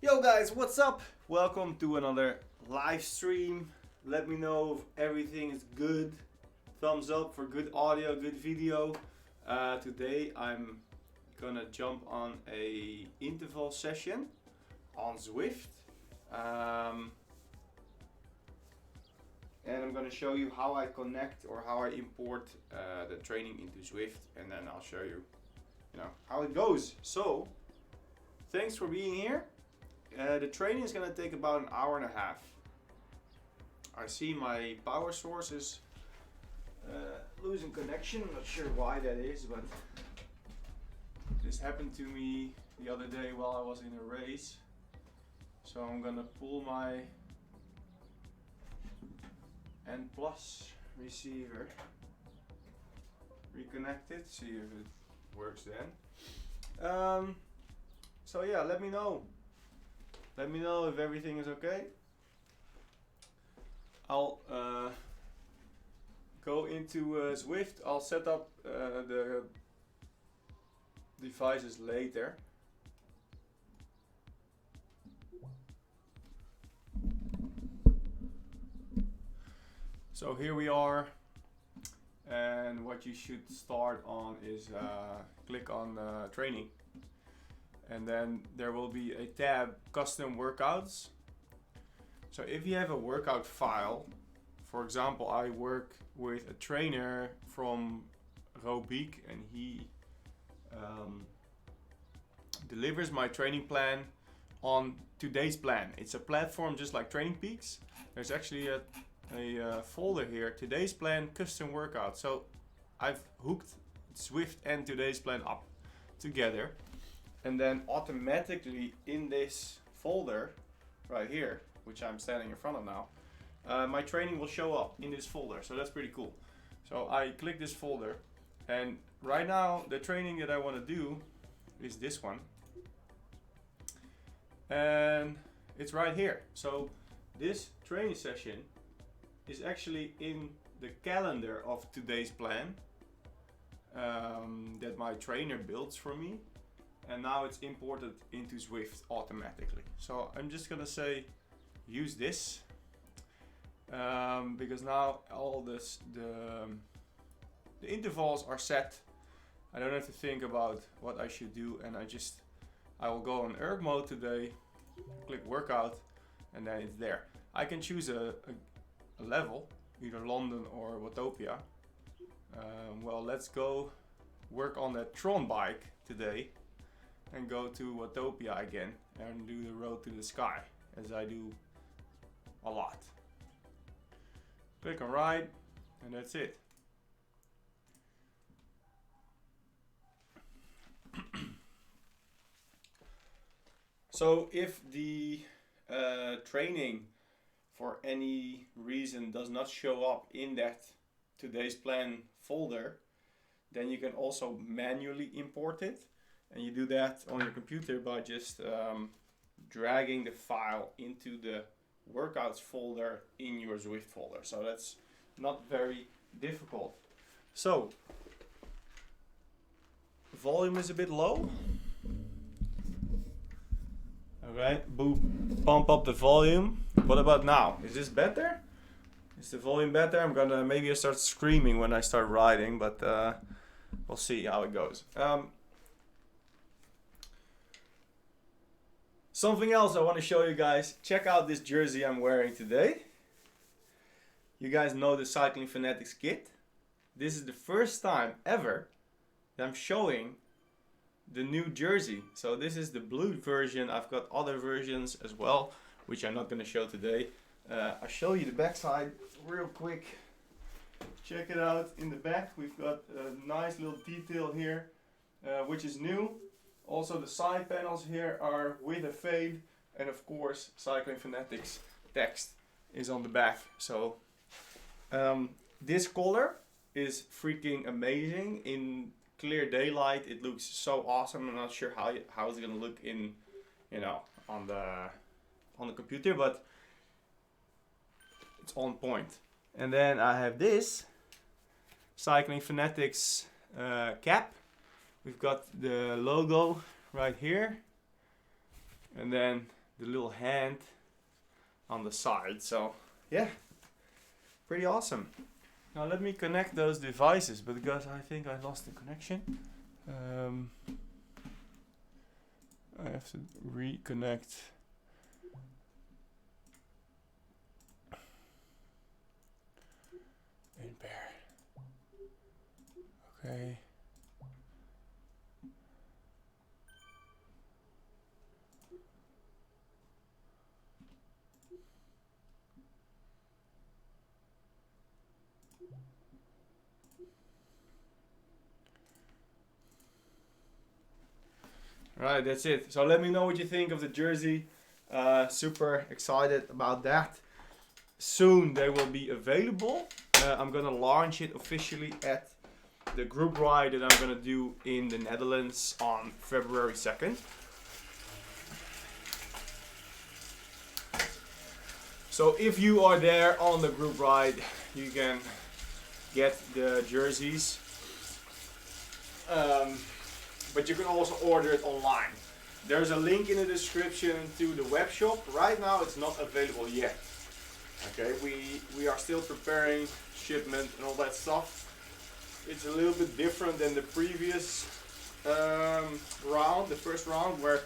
Yo guys, what's up? Welcome to another live stream. Let me know if everything is good. Thumbs up for good audio, good video. Today I'm gonna jump on a interval session on Zwift. And I'm gonna show you how I connect or how I import the training into Zwift, and then I'll show you, how it goes. So, thanks for being here. The training is going to take about an hour and a half. I see my power source is losing connection. I'm not sure why that is, but this happened to me the other day while I was in a race. So I'm going to pull my N+ receiver, reconnect it, see if it works then. So yeah, let me know. Let me know if everything is okay. I'll go into Zwift. I'll set up the devices later. So here we are, and what you should start on is click on training. And then there will be a tab, custom workouts. So if you have a workout file, for example, I work with a trainer from Verkuijl, and he delivers my training plan on today's plan. It's a platform just like Training Peaks. There's actually a folder here, today's plan, custom workout. So I've hooked Zwift and today's plan up together. And then automatically in this folder right here, which I'm standing in front of now, my training will show up in this folder. So that's pretty cool. So I click this folder, and right now the training that I want to do is this one. And it's right here. So this training session is actually in the calendar of today's plan that my trainer builds for me. And now it's imported into Zwift automatically. So I'm just gonna say use this because now all the intervals are set. I don't have to think about what I should do, and I will go on erg mode today, click workout, and then it's there. I can choose a level, either London or Watopia. Well, let's go work on that Tron bike today and go to Watopia again and do the road to the sky, as I do a lot. Click on ride, and that's it. So if the training for any reason does not show up in that today's plan folder, then you can also manually import it. And you do that on your computer by just dragging the file into the workouts folder in your Zwift folder. So that's not very difficult. So, volume is a bit low. Alright, pump up the volume. What about now? Is this better? Is the volume better? I'm gonna maybe start screaming when I start riding, but we'll see how it goes. Something else I want to show you guys. Check out this jersey I'm wearing today. You guys know the Cycling Fanatics kit. This is the first time ever that I'm showing the new jersey. So this is the blue version. I've got other versions as well, which I'm not going to show today. I'll show you the backside real quick. Check it out. In the back we've got a nice little detail here, which is new. Also the side panels here are with a fade, and of course Cycling Fanatics text is on the back. So this color is freaking amazing. In clear daylight it looks so awesome. I'm not sure how it's gonna look in on the computer, but it's on point. And then I have this Cycling Fanatics cap. We've got the logo right here, and then the little hand on the side. So yeah, pretty awesome. Now let me connect those devices, because I think I lost the connection. I have to reconnect. In pair. Okay. Right, that's it. So let me know what you think of the jersey. Super excited about that. Soon they will be available. I'm gonna launch it officially at the group ride that I'm gonna do in the Netherlands on February 2nd. So if you are there on the group ride, you can get the jerseys. But you can also order it online. There's a link in the description to the web shop. Right now it's not available yet. Okay, we are still preparing shipment and all that stuff. It's a little bit different than the previous round, the first round, where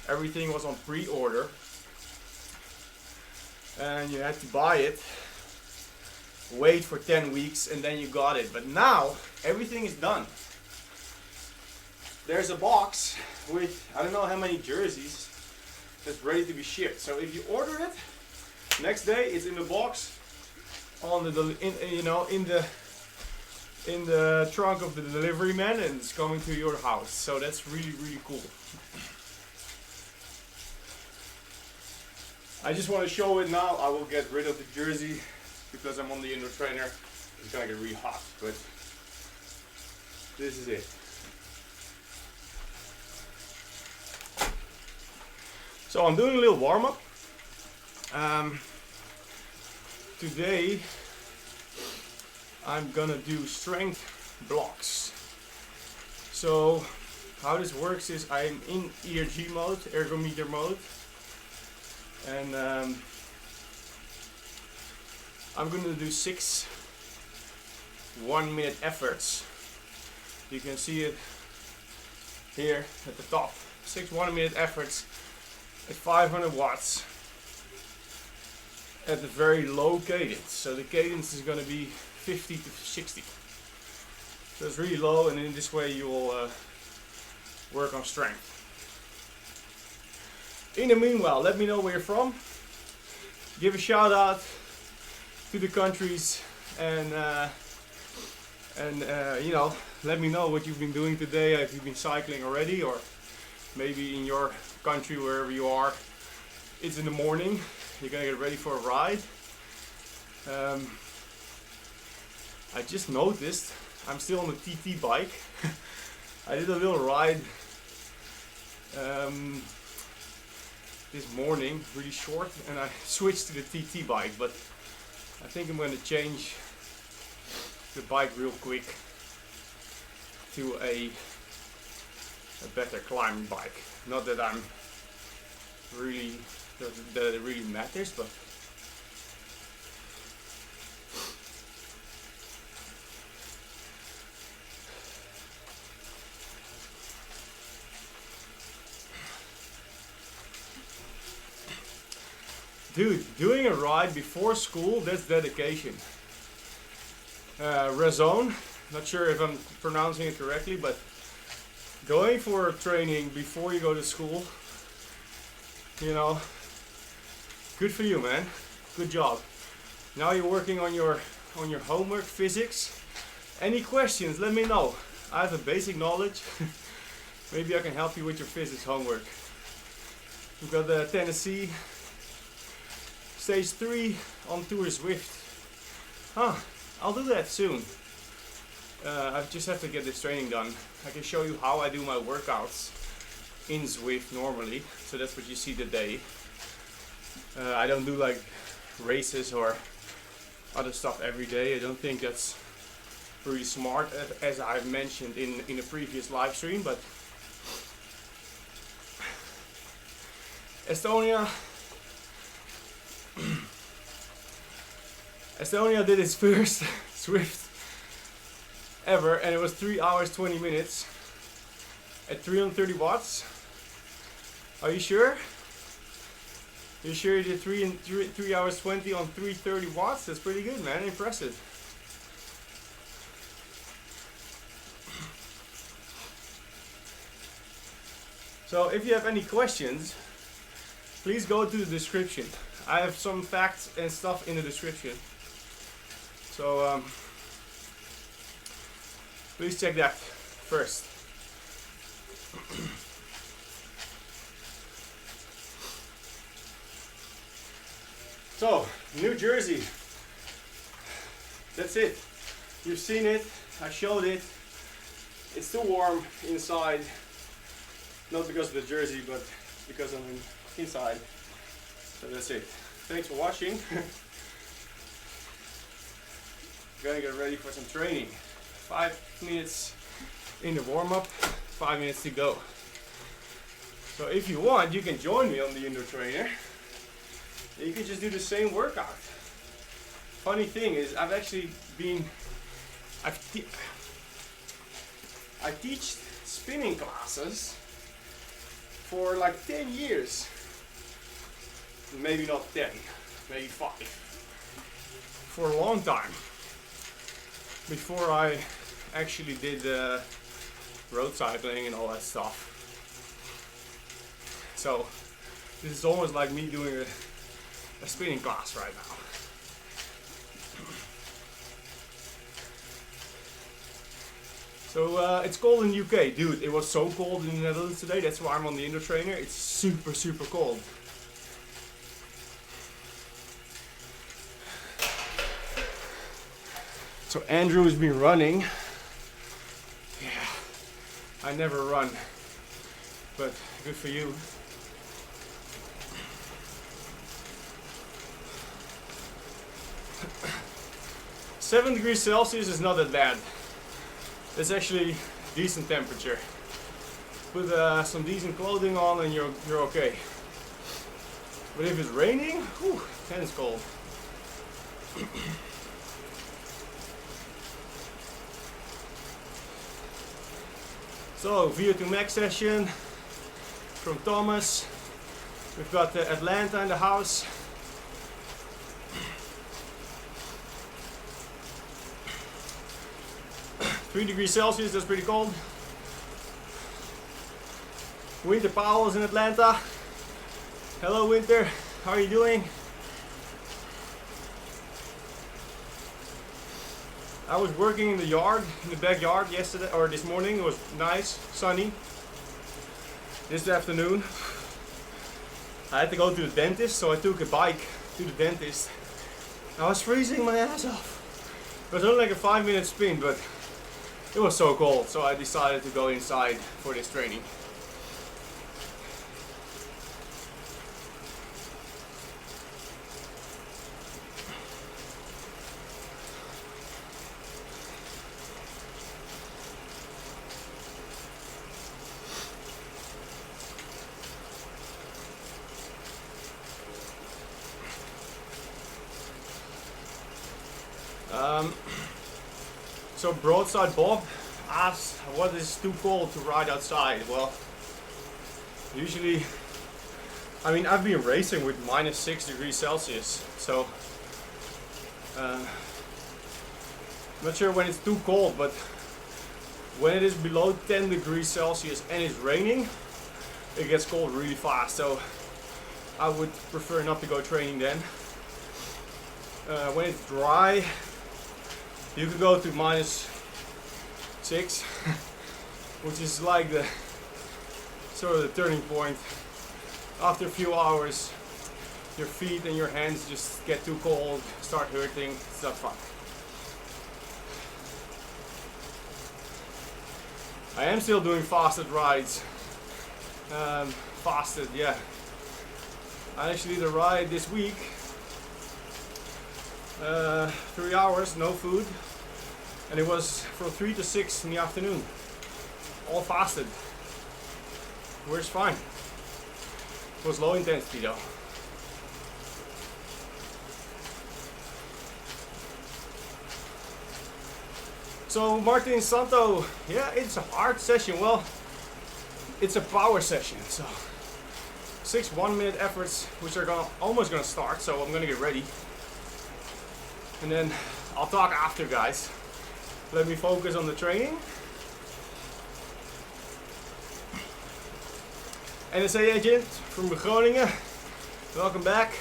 everything was on pre-order. And you had to buy it, wait for 10 weeks, and then you got it. But now everything is done. There's a box with I don't know how many jerseys that's ready to be shipped. So if you order it, next day it's in the box on the in the trunk of the delivery man, and it's coming to your house. So that's really cool. I just want to show it now. I will get rid of the jersey because I'm on the indoor trainer. It's gonna get really hot, but this is it. So I'm doing a little warm up. Today I'm gonna do strength blocks. So how this works is I'm in ERG mode, ergometer mode, and I'm gonna do 6 1-minute efforts. You can see it here at the top. 6 1-minute efforts at 500 watts at the very low cadence. So the cadence is going to be 50 to 60. So it's really low, and in this way you will work on strength. In the meanwhile, let me know where you're from. Give a shout out to the countries, and you know, let me know what you've been doing today. Have you been cycling already, or maybe in your country, wherever you are, it's in the morning, you're gonna get ready for a ride. I just noticed I'm still on the TT bike. I did a little ride this morning, really short, and I switched to the TT bike, but I think I'm gonna change the bike real quick to a better climbing bike. Not that I'm really, that it really matters, but dude, doing a ride before school, that's dedication. Raison, not sure if I'm pronouncing it correctly, but going for training before you go to school, you know, good for you, man. Good job. Now you're working on your homework, physics. Any questions, let me know. I have a basic knowledge. Maybe I can help you with your physics homework. We've got the Tennessee Stage 3 on Tour Zwift. I'll do that soon. I just have to get this training done. I can show you how I do my workouts in Zwift normally. So that's what you see today. I don't do like races or other stuff every day. I don't think that's really smart, as I've mentioned in a previous live stream. But Estonia. Estonia did its first Zwift ever, and it was 3 hours 20 minutes at 330 watts. Are you sure? You sure you did 3 hours 20 on 330 watts? That's pretty good, man. Impressive. So if you have any questions, please go to the description. I have some facts and stuff in the description. So please check that first. So, New Jersey. That's it. You've seen it. I showed it. It's too warm inside. Not because of the jersey, but because I'm inside. So that's it. Thanks for watching. Gonna get ready for some training. 5 minutes in the warm-up, 5 minutes to go. So if you want, you can join me on the indoor trainer. You can just do the same workout. Funny thing is, I've actually been, I teach spinning classes for like 10 years. Maybe not 10, maybe 5. For a long time. Before I actually did road cycling and all that stuff. So this is almost like me doing a spinning class right now. So it's cold in the UK, dude. It was so cold in the Netherlands today. That's why I'm on the indoor trainer. It's super, super cold. So Andrew has been running. Yeah, I never run, but good for you. Seven degrees Celsius is not that bad. It's actually decent temperature. Put some decent clothing on and you're okay. But if it's raining, whew, then it's cold. So, VO2 max session from Thomas. We've got Atlanta in the house. Three degrees Celsius, that's pretty cold. Winter Powell's in Atlanta. Hello Winter, how are you doing? I was working in the yard, in the backyard yesterday, or this morning. It was nice, sunny. This afternoon, I had to go to the dentist, so I took a bike to the dentist. I was freezing my ass off. It was only like a 5-minute spin, but it was so cold, so I decided to go inside for this training. So Broadside Bob asked what is too cold to ride outside. Well, usually, I mean, I've been racing with -6 degrees Celsius, so I'm not sure when it's too cold, but when it is below 10 degrees Celsius and it's raining, it gets cold really fast, so I would prefer not to go training then. When it's dry, you could go to -6, which is like the sort of the turning point. After a few hours, your feet and your hands just get too cold, start hurting. It's not fun. I am still doing fasted rides. Fasted, yeah. I actually did a ride this week. 3 hours, no food, and it was from 3 to 6 in the afternoon, all fasted, which is fine. was low intensity though. So Martin Santo, yeah, it's a hard session. Well, it's a power session. So 6 1-minute efforts, which are almost gonna start. So I'm gonna get ready, and then I'll talk after, guys. Let me focus on the training. NSA agent from Groningen, welcome back.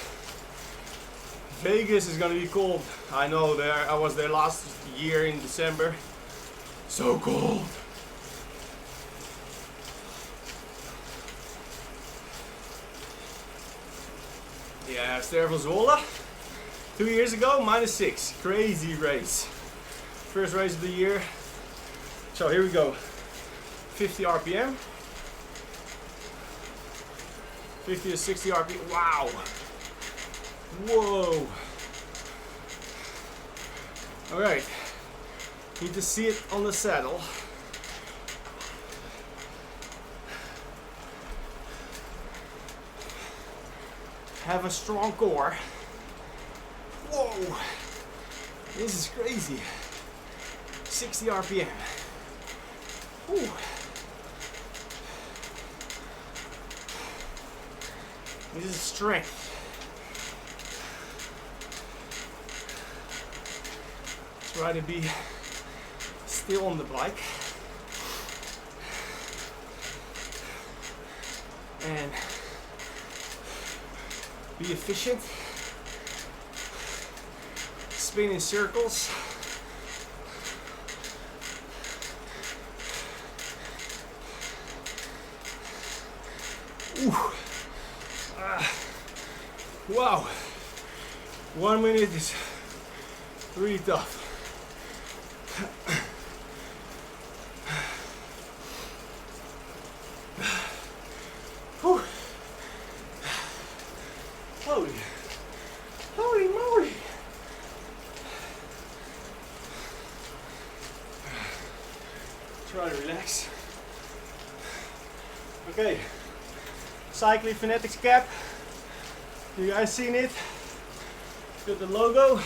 Vegas is gonna be cold. I know, I was there last year in December. So cold. Yeah, STRAVA 2 years ago, -6. Crazy race. First race of the year. So here we go. 50 RPM. 50 to 60 RPM. Wow. Whoa. Alright. Need to see it on the saddle. Have a strong core. Whoa. This is crazy. 60 RPM. Ooh. This is strength. Try to be still on the bike and be efficient. Spin in circles. Ooh. Wow. 1 minute is really tough. Holy moly. Try to relax. Okay, Cycling Fanatics cap. You guys seen it? Got the logo.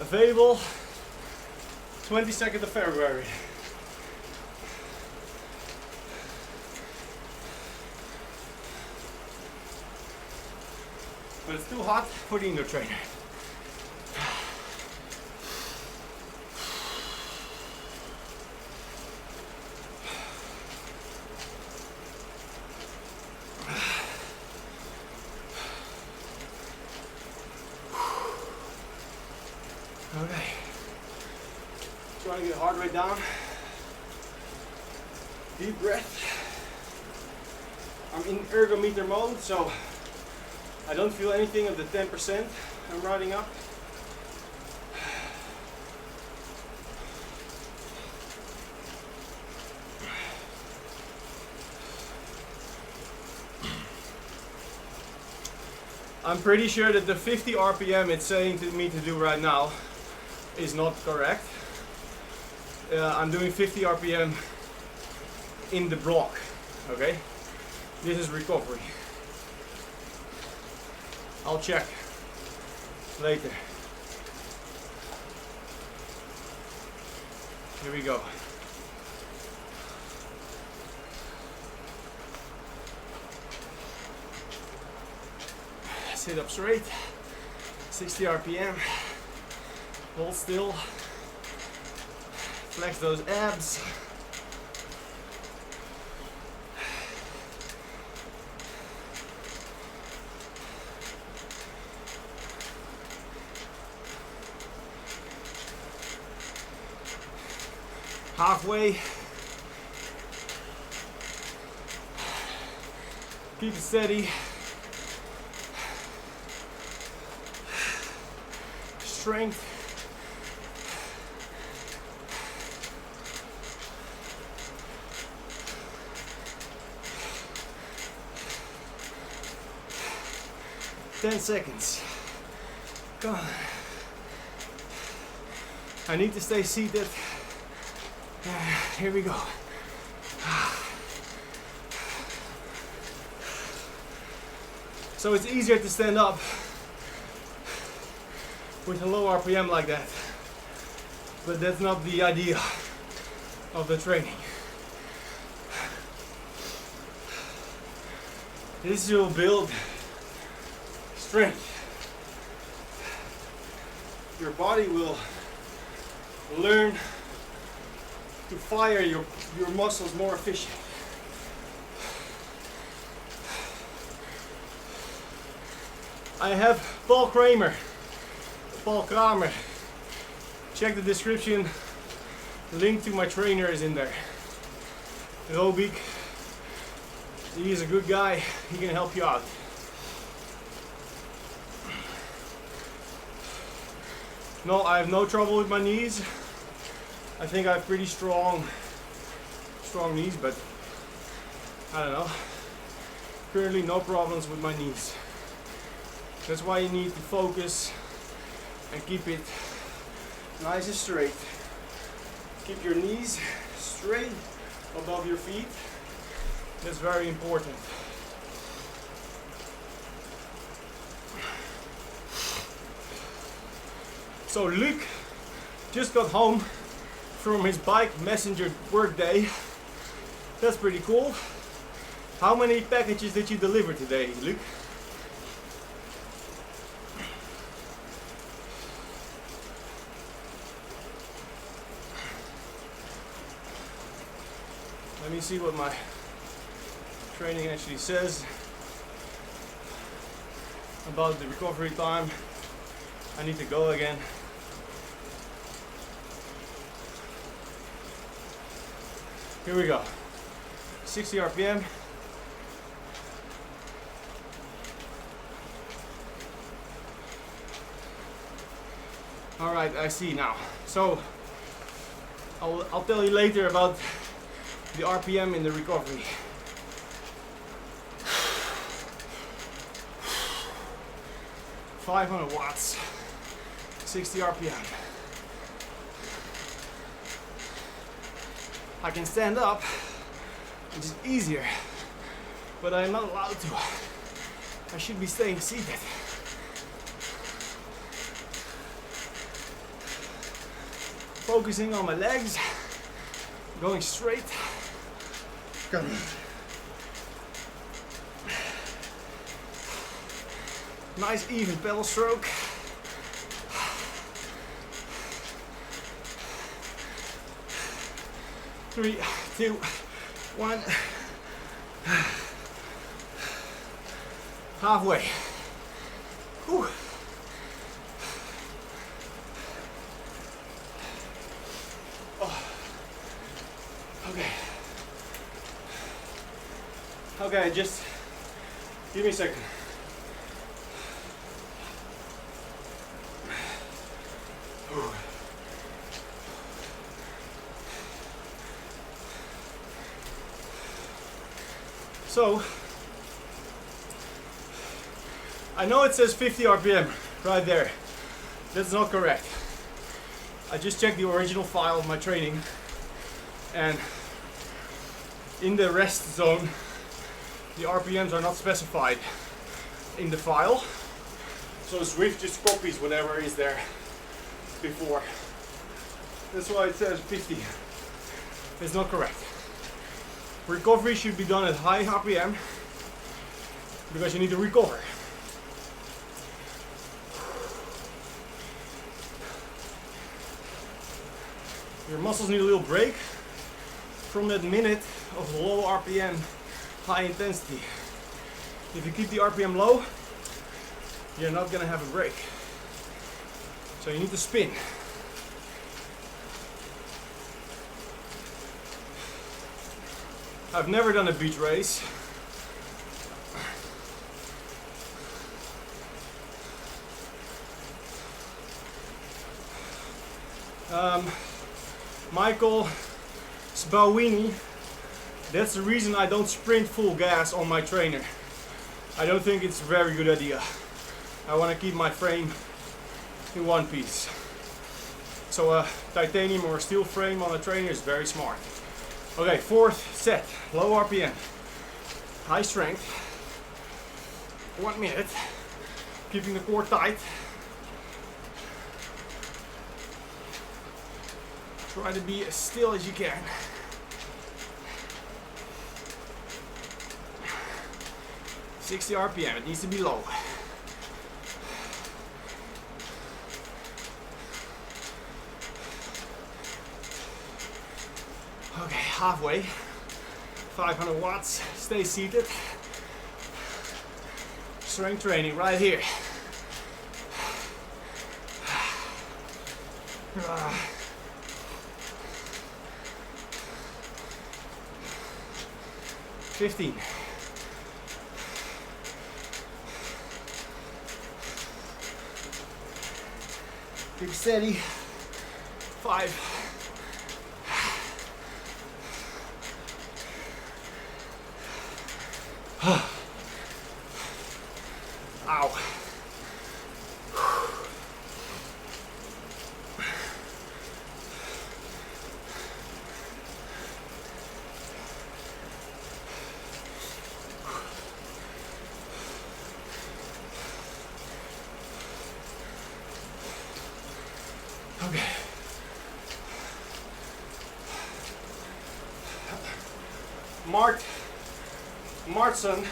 Available 22nd of February. But it's too hot for the indoor trainer. Okay. Trying to get heart rate down. Deep breath. I'm in ergometer mode, so I don't feel anything of the 10% I'm riding up. I'm pretty sure that the 50 RPM it's saying to me to do right now is not correct. I'm doing 50 RPM in the block, okay? This is recovery. I'll check later. Here we go. Sit up straight, 60 RPM, hold still, flex those abs. Halfway. Keep it steady. Strength. Ten seconds. Come on. I need to stay seated. Here we go. So it's easier to stand up with a low RPM like that. But that's not the idea of the training. This will build strength. Your body will learn to fire your muscles more efficient. I have Paul Kramer. Check the description. Link to my trainer is in there. Robik. He is a good guy. He can help you out. No, I have no trouble with my knees. I think I have pretty strong knees, but I don't know. Currently no problems with my knees. That's why you need to focus and keep it nice and straight. Keep your knees straight above your feet. That's very important. So Luc just got home from his bike messenger work day. That's pretty cool. How many packages did you deliver today, Luc? Let me see what my training actually says about the recovery time. I need to go again. Here we go. 60 RPM. All right, I see now. So I'll tell you later about the RPM in the recovery. $500 watts, 60 RPM. I can stand up, which is easier, but I'm not allowed to. I should be staying seated. Focusing on my legs, going straight. Nice even pedal stroke. Three, two, one. Halfway. Whew. Oh. Okay. Okay, just give me a second. So, I know it says 50 RPM right there. That's not correct. I just checked the original file of my training, and in the rest zone, the RPMs are not specified in the file. So Zwift just copies whatever is there before. That's why it says 50. It's not correct. Recovery should be done at high RPM because you need to recover. Your muscles need a little break from that minute of low RPM, high intensity. If you keep the RPM low, you're not gonna have a break. So you need to spin. I've never done a beach race. Michael Spawini, that's the reason I don't sprint full gas on my trainer. I don't think it's a very good idea. I want to keep my frame in one piece. So a titanium or steel frame on a trainer is very smart. Okay, fourth set, low RPM, high strength. 1 minute. Keeping the core tight. Try to be as still as you can. "60 RPM, it needs to be low. Okay, halfway. 500 watts, stay seated. Strength training right here. 15. Keep steady. 5. Ow. Okay. Martson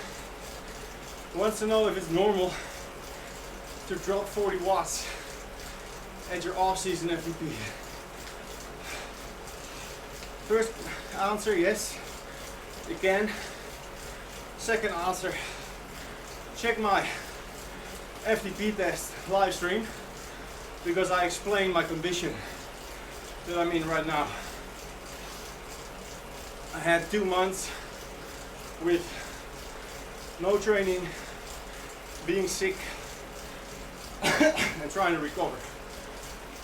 wants to know if it's normal to drop 40 watts at your off-season FTP. First answer, yes, you can. Second answer, check my FTP test live stream, because I explain my condition that I'm in right now. I had 2 months with no training, being sick, and trying to recover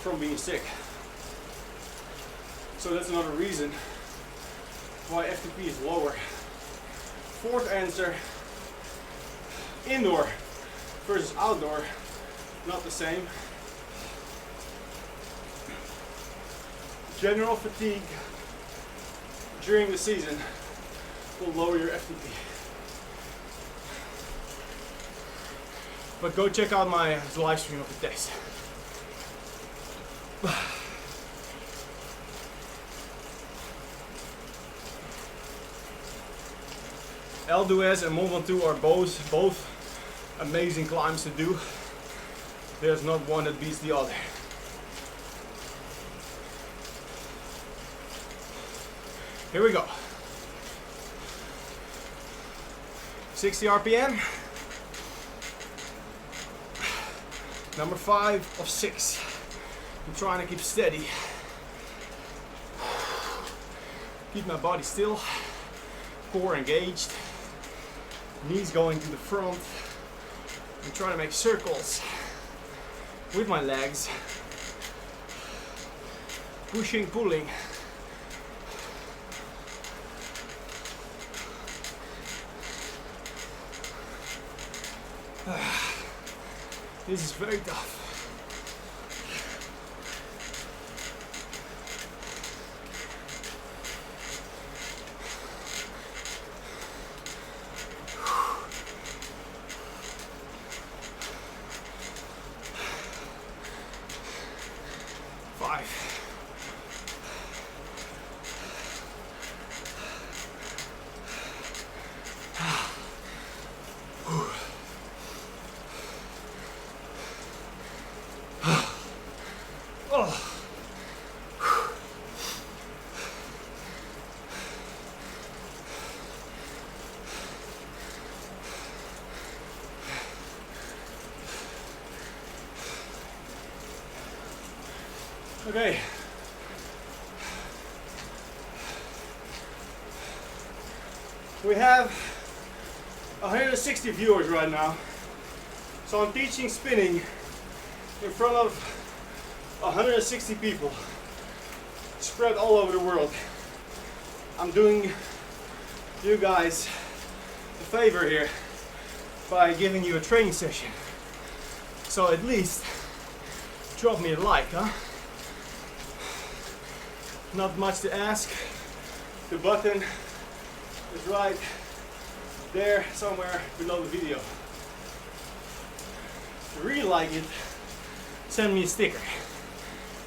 from being sick. So that's another reason why FTP is lower. Fourth answer, indoor versus outdoor, not the same. General fatigue during the season will lower your FTP. But go check out my live stream of the test. L2S and Mont Ventoux are both amazing climbs to do. There's not one that beats the other. Here we go. 60 RPM. Number 5 of 6. I'm trying to keep steady. Keep my body still. Core engaged. Knees going to the front. I'm trying to make circles with my legs. Pushing, pulling. This is very tough. Okay. We have 160 viewers right now. So I'm teaching spinning in front of 160 people spread all over the world. I'm doing you guys a favor here by giving you a training session. So at least drop me a like, huh? Not much to ask. The button is right there somewhere below the video. If you really like it, send me a sticker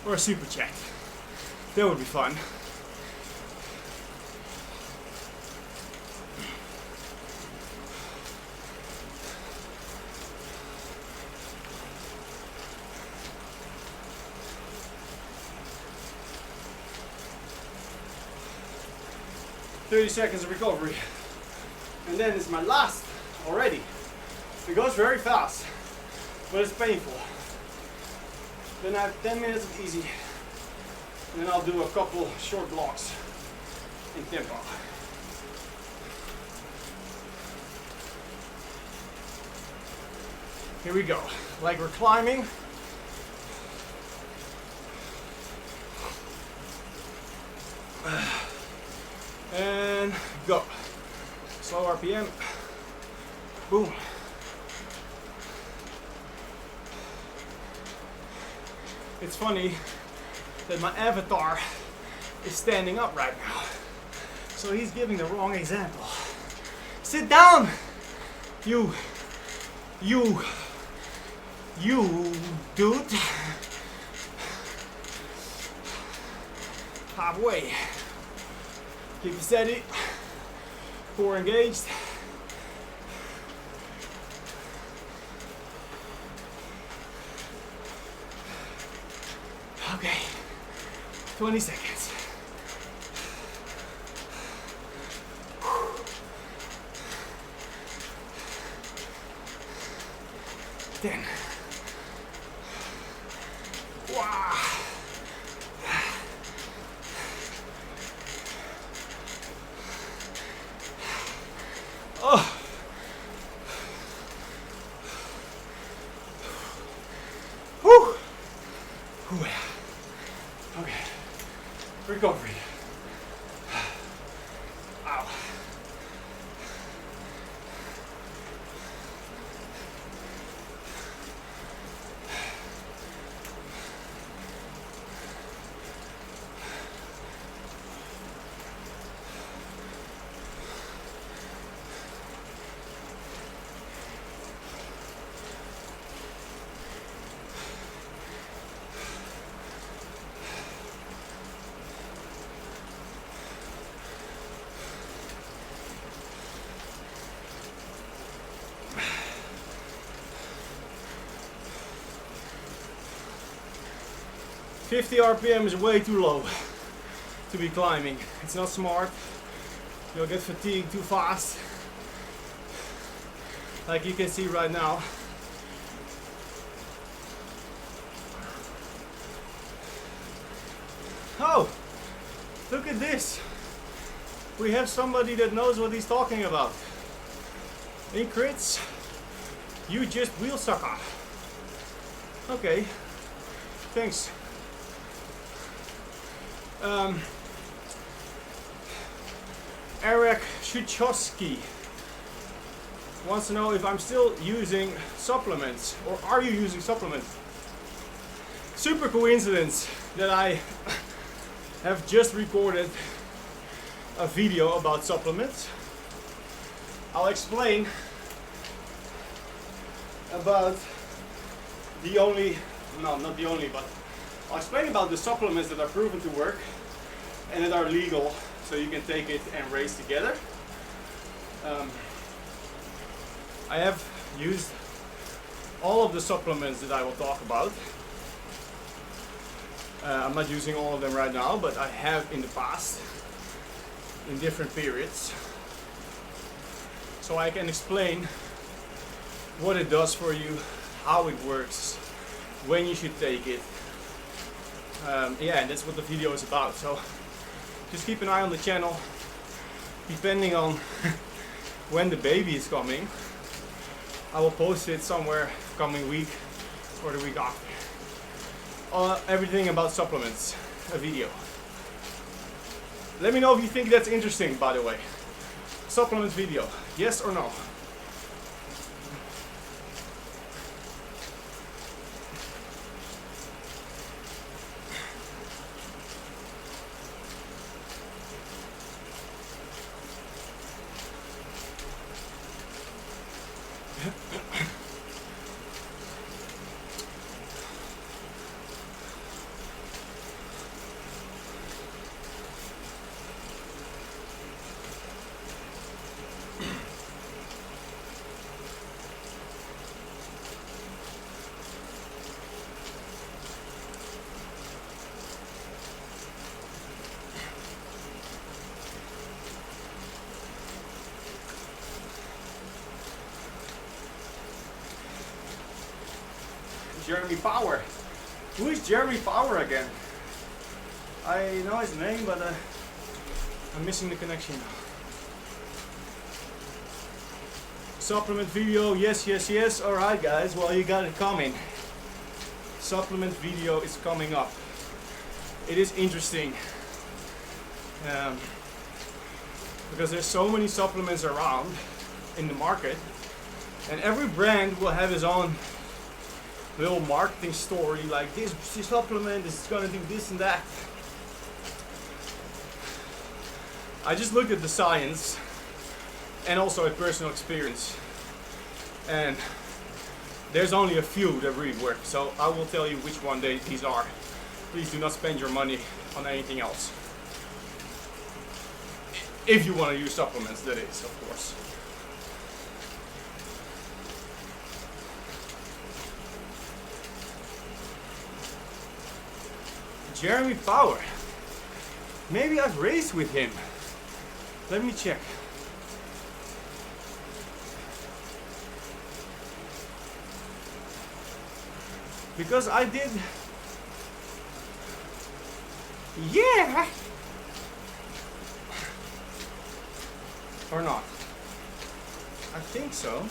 or a super chat. That would be fun. "30 seconds of recovery, and then it's my last already. It goes very fast, but it's painful. Then I have 10 minutes of easy, and then I'll do a couple short blocks in tempo. Here we go, like we're climbing. And go. Slow RPM. Boom. It's funny that my avatar is standing up right now. So he's giving the wrong example. Sit down! You dude. Halfway. Keep it steady. Core engaged. Okay. 20 seconds. Then. Wow. Oh. Whew. Whew. Okay. Recovery. Ow. "50 RPM is way too low to be climbing. It's not smart. You'll get fatigued too fast. Like you can see right now. Oh, look at this. We have somebody that knows what he's talking about. In crits, you just wheel sucker. Okay, thanks. Eric Shuchowski wants to know if I'm still using supplements, or are you using supplements? Super coincidence that I have just recorded a video about supplements. I'll explain about the only, no, not the only, but I'll explain about the supplements that are proven to work and that are legal, so you can take it and race together. I have used all of the supplements that I will talk about. I'm not using all of them right now, but I have in the past, in different periods. So I can explain what it does for you, how it works, when you should take it. Yeah, and that's what the video is about. So just keep an eye on the channel. Depending on when the baby is coming, I will post it somewhere coming week or the week after. Everything about supplements, a video. Let me know if you think that's interesting, by the way. Supplements video, yes or no? Jeremy Power. Who is Jeremy Power again? I know his name, but I'm missing the connection. Supplement video, yes, yes, yes. Alright guys, well you got it coming. Supplement video is coming up. It is interesting. Because there's so many supplements around in the market. And every brand will have his own little marketing story, like this supplement is gonna do this and that. I just looked at the science and also at personal experience, and there's only a few that really work, so I will tell you which one these are. Please do not spend your money on anything else. If you want to use supplements, that is, of course. Jeremy Power. Maybe I've raced with him. Let me check. Because I did. Yeah. Or not? I think so.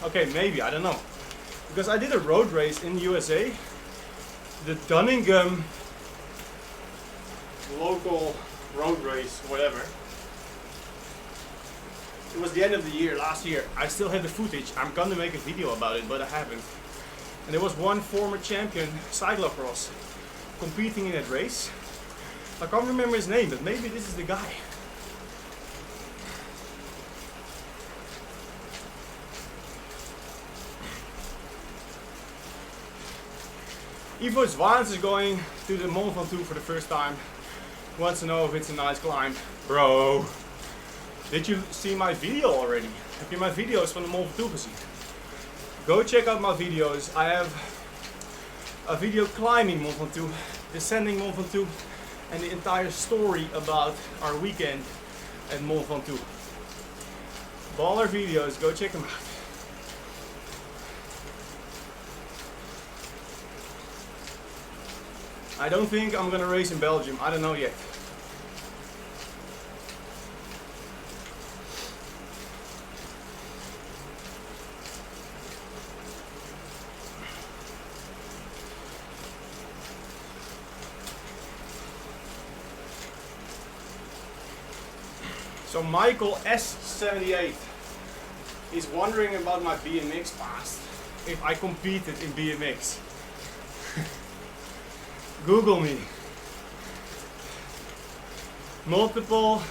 Okay, maybe, I don't know. Because I did a road race in the USA. The Dunningham local road race, whatever. It was the end of the year, last year. I still have the footage. I'm gonna make a video about it, but I haven't. And there was one former champion, cyclocross, competing in that race. I can't remember his name, but maybe this is the guy. Ivo Zwaans is going to the Mont Ventoux for the first time. Wants to know if it's a nice climb. Bro, did you see my video already? Have you my videos from the Mont Ventoux gezien? Go check out my videos. I have a video climbing Mont Ventoux, descending Mont Ventoux, and the entire story about our weekend at Mont Ventoux. Baller videos, go check them out. I don't think I'm gonna race in Belgium. I don't know yet. So Michael S78 is wondering about my BMX past, if I competed in BMX. Google me. Multiple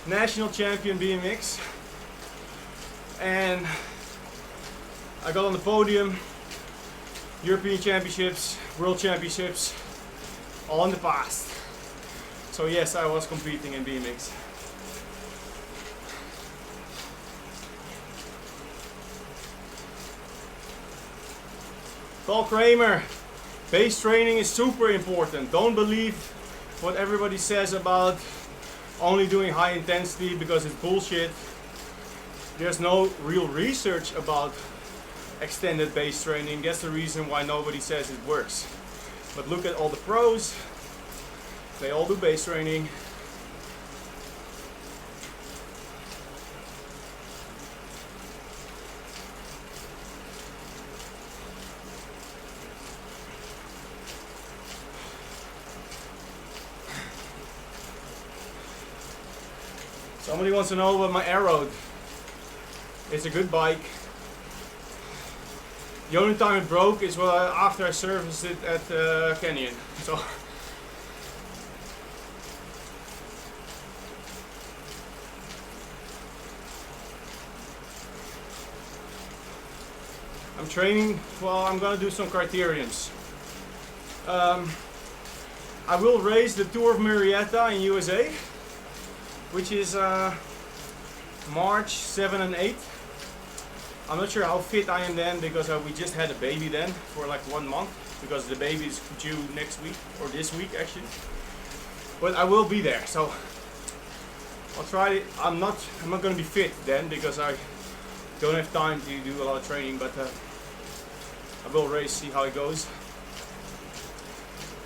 national champion BMX, and I got on the podium, European championships, world championships, all in the past. So yes, I was competing in BMX. Paul Kramer. Base training is super important. Don't believe what everybody says about only doing high intensity, because it's bullshit. There's no real research about extended base training. That's the reason why nobody says it works. But look at all the pros. They all do base training. Somebody wants to know about my Aeroad. It's a good bike. The only time it broke is after I serviced it at Canyon. So I'm training. Well, I'm gonna do some criteriums. I will race the Tour of Marietta in USA, which is March 7 and 8. I'm not sure how fit I am then, because we just had a baby then for like 1 month, because the baby is due next week, or this week actually. but I will be there. So I'll try it. I'm not gonna be fit then because I don't have time to do a lot of training, but I will race, see how it goes,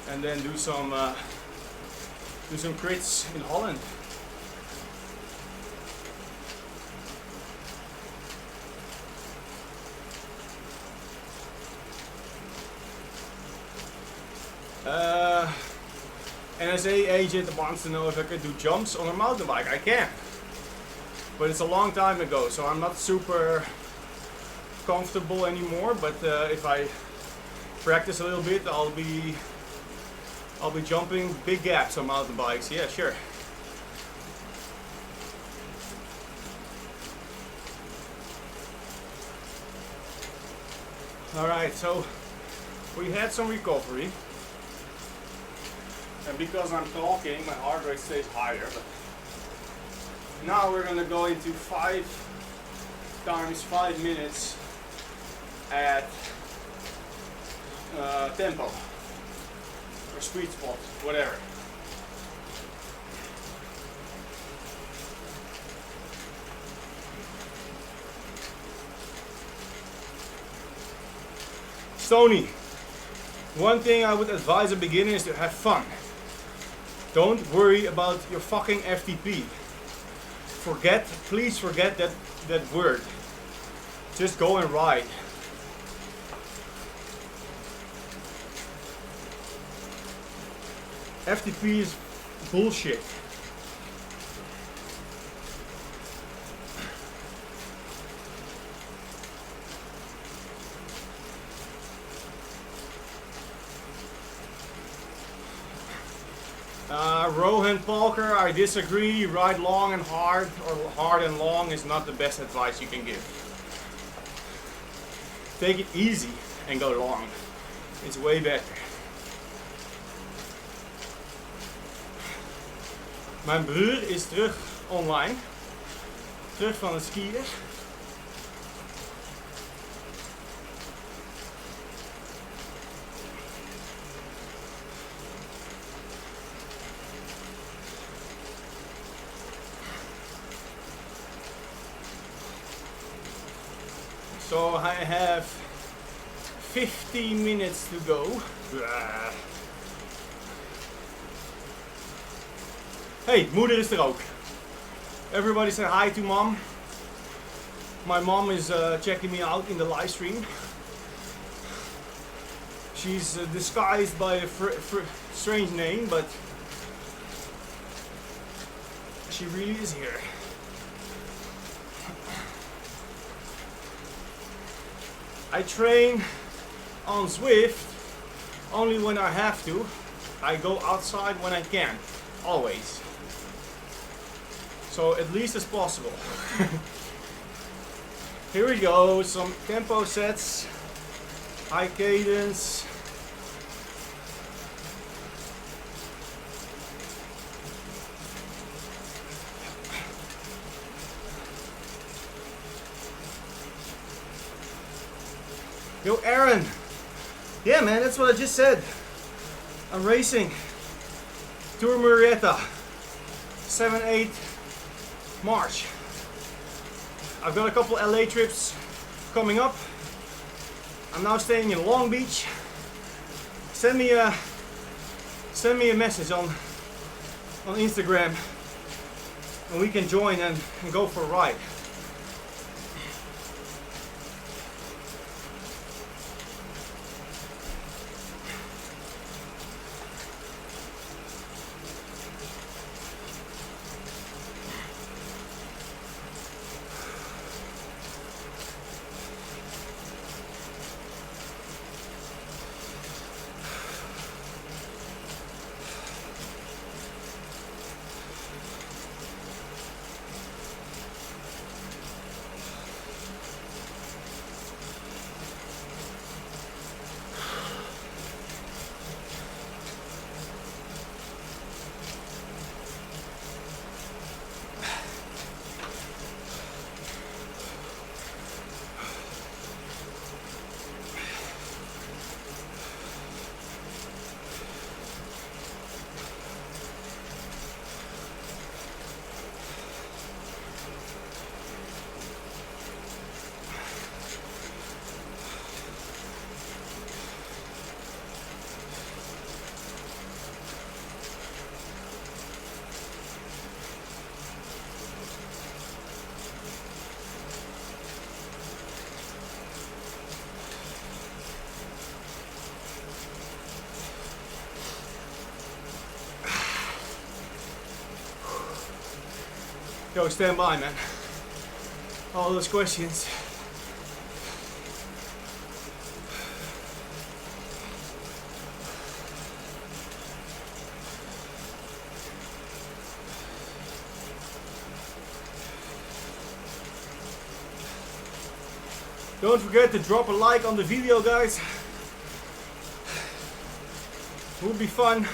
and then do some crits in Holland. NSA agent wants to know if I could do jumps on a mountain bike. I can, but it's a long time ago, so I'm not super comfortable anymore. But if I practice a little bit, I'll be jumping big gaps on mountain bikes. Yeah, sure. Alright, so we had some recovery. And because I'm talking, my heart rate stays higher. But now we're gonna go into 5 times 5 minutes at tempo or sweet spot, whatever. Stony, one thing I would advise a beginner is to have fun. Don't worry about your fucking FTP. Please forget that word. Just go and ride. FTP is bullshit. Rohan Palker, I disagree. Ride long and hard, or hard and long is not the best advice you can give. Take it easy and go long. It's way better. Mijn broer is terug online. Terug van het skiën. So I have 15 minutes to go. Hey, moeder is er ook. Everybody say hi to mom. My mom is checking me out in the live stream. She's disguised by a strange name, but she really is here. I train on Zwift only when I have to. I go outside when I can, always. So at least as possible. Here we go, some tempo sets, high cadence. Yo, Aaron. Yeah, man, that's what I just said. I'm racing Tour Murrieta, 7-8 March. I've got a couple LA trips coming up. I'm now staying in Long Beach. Send me a message on Instagram, and we can join and go for a ride. Yo, stand by, man. All those questions. Don't forget to drop a like on the video, guys. It would be fun.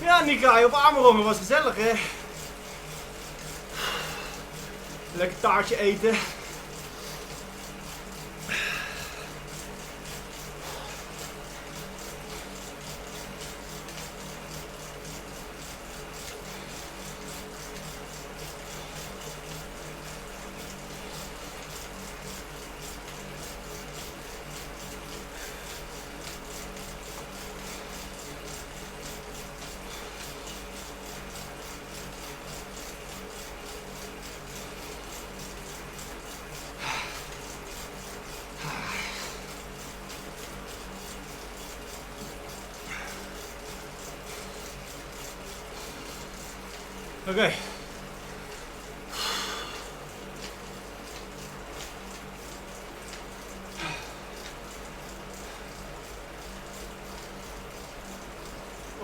Ja, Nikai, op Amerongen was gezellig, hè? Lekker taartje eten. Okay.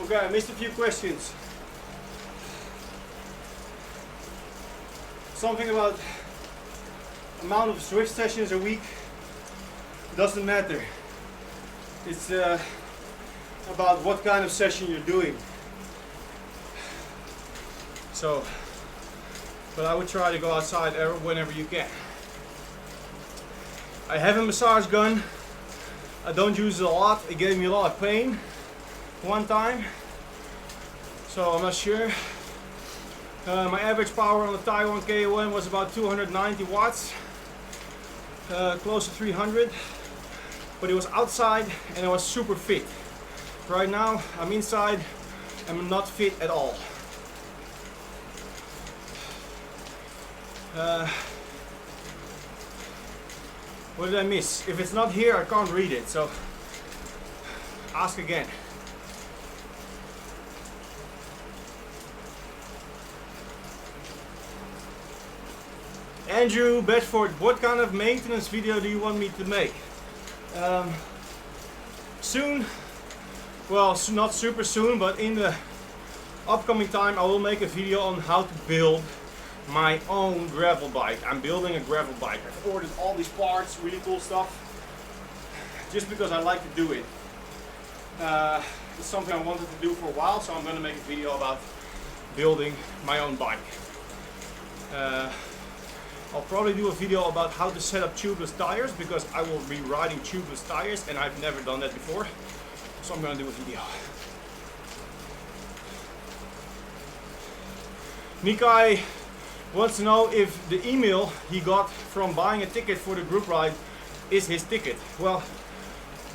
Okay, I missed a few questions. Something about amount of Zwift sessions a week. Doesn't matter. It's about what kind of session you're doing. So, but I would try to go outside whenever you can. I have a massage gun. I don't use it a lot. It gave me a lot of pain one time. So I'm not sure. My average power on the Taiwan KOM was about 290 watts. Close to 300. But it was outside and I was super fit. Right now I'm inside and I'm not fit at all. What did I miss? If it's not here, I can't read it, so ask again. Andrew Bedford, what kind of maintenance video do you want me to make? Soon, well, not super soon, but in the upcoming time I will make a video on how to build my own gravel bike. I'm building a gravel bike. I've ordered all these parts, really cool stuff, just because I like to do it. It's something I wanted to do for a while, so I'm going to make a video about building my own bike. I'll probably do a video about how to set up tubeless tires, because I will be riding tubeless tires and I've never done that before. So I'm going to do a video. Nikai wants to know if the email he got from buying a ticket for the group ride is his ticket? Well,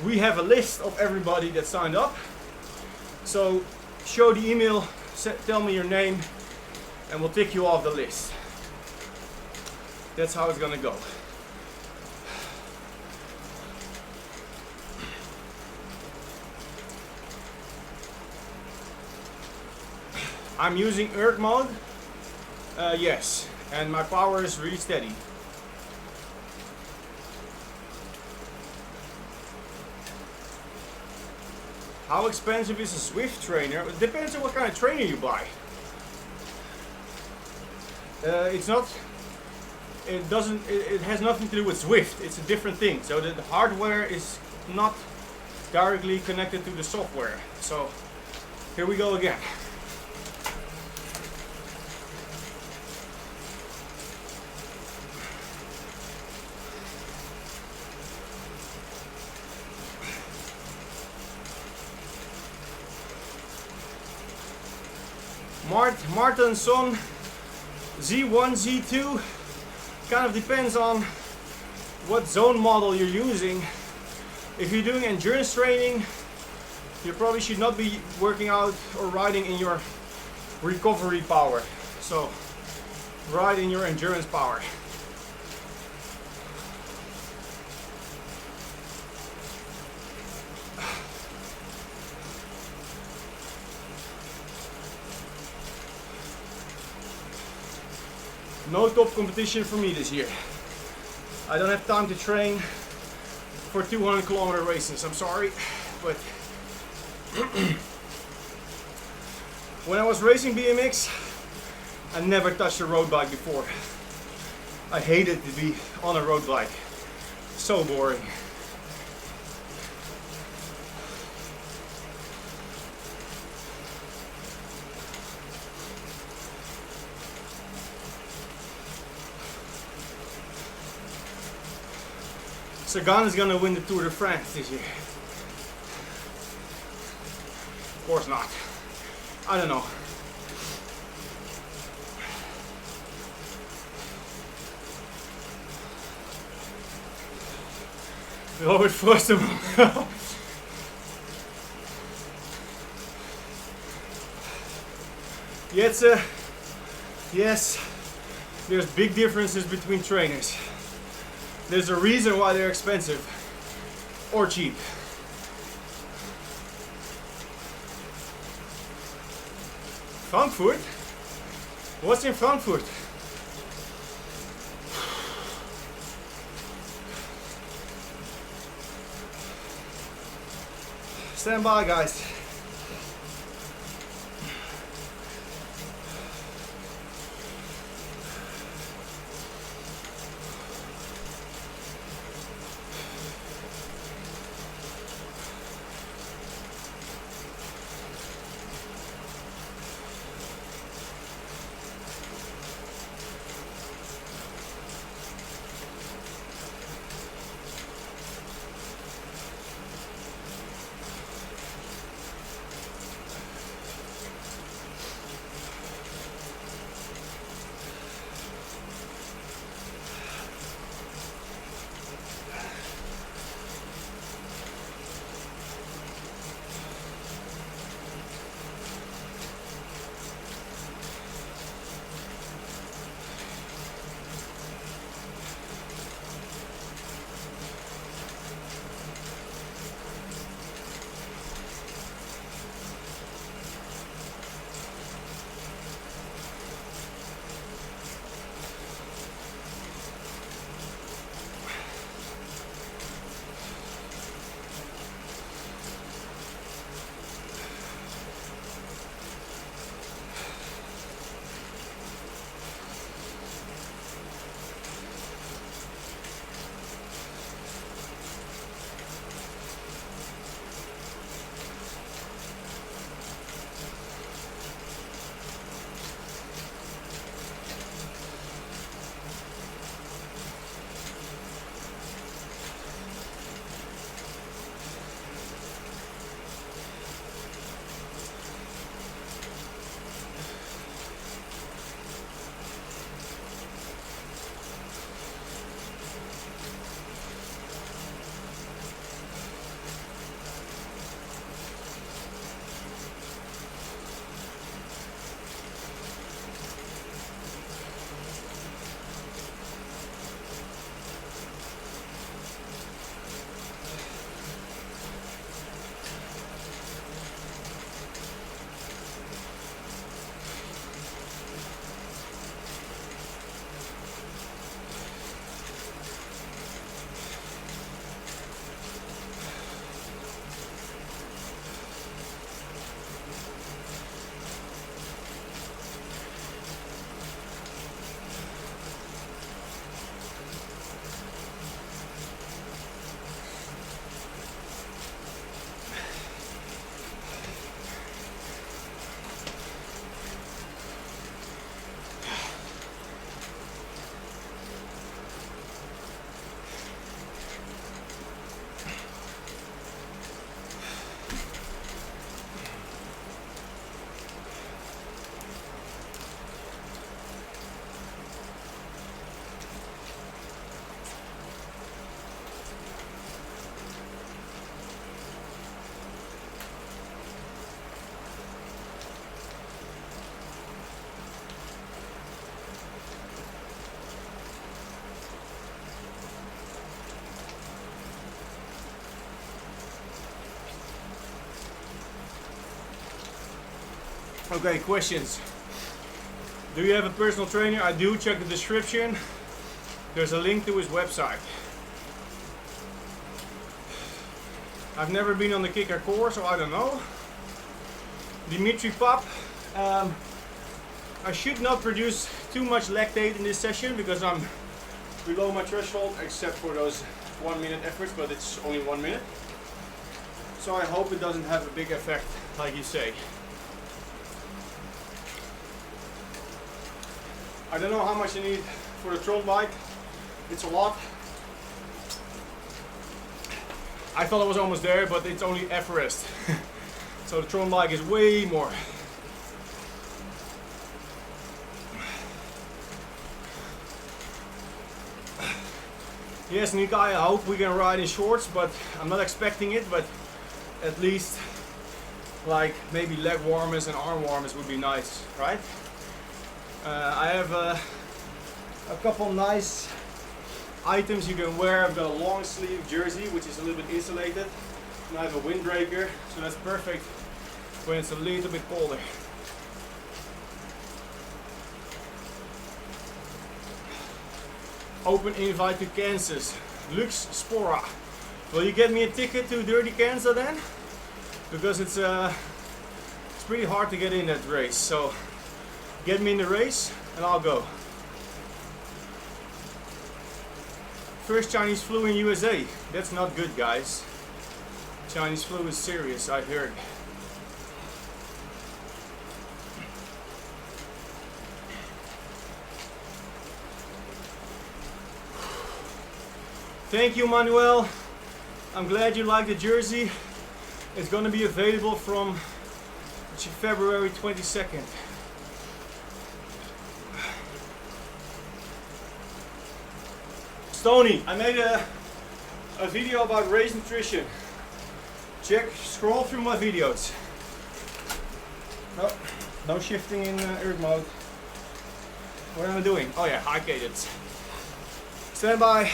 we have a list of everybody that signed up. So show the email, tell me your name, and we'll tick you off the list. That's how it's gonna go. I'm using Aeroad mode, yes, and my power is really steady. How expensive is a Zwift trainer? It depends on what kind of trainer you buy. It has nothing to do with Zwift. It's a different thing. So the hardware is not directly connected to the software. So here we go again. Martin Son, Z1, Z2, kind of depends on what zone model you're using. If you're doing endurance training, you probably should not be working out or riding in your recovery power. So ride in your endurance power. No top competition for me this year. I don't have time to train for 200-kilometer races, I'm sorry, but when I was racing BMX, I never touched a road bike before. I hated to be on a road bike. So boring. Sagan is gonna win the Tour de France this year. Of course not. I don't know. Robert Forsterman. Yes, there's big differences between trainers. There's a reason why they're expensive or cheap. Frankfurt? What's in Frankfurt? Stand by, guys. Okay, questions. Do you have a personal trainer? I do. Check the description. There's a link to his website. I've never been on the kicker course, so I don't know. Dimitri Pop. I should not produce too much lactate in this session because I'm below my threshold, except for those 1 minute efforts, but it's only 1 minute. So I hope it doesn't have a big effect, like you say. I don't know how much you need for the Tron bike. It's a lot. I thought I was almost there, but it's only Everest. So the Tron bike is way more. Yes, Nikai, I hope we can ride in shorts, but I'm not expecting it, but at least like maybe leg warmers and arm warmers would be nice, right? I have a couple nice items you can wear. I've got a long sleeve jersey which is a little bit insulated, and I have a windbreaker, so that's perfect when it's a little bit colder. Open invite to Kansas. Lux Spora. Will you get me a ticket to Dirty Kansas then? Because it's pretty hard to get in that race. So get me in the race and I'll go. First Chinese flu in USA. That's not good, guys. Chinese flu is serious, I heard. Thank you, Manuel. I'm glad you like the jersey. It's going to be available from February 22nd. Stony, I made a video about race nutrition. Scroll through my videos. Oh, no shifting in erg mode. What am I doing? Oh yeah, high cadence. Stand by.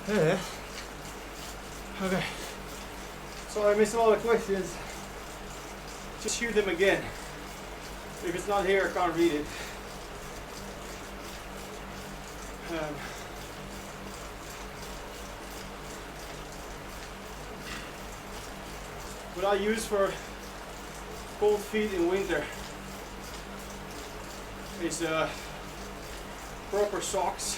Yeah. Okay. So I missed all the questions. Just shoot them again. If it's not here, I can't read it. What I use for cold feet in winter is proper socks.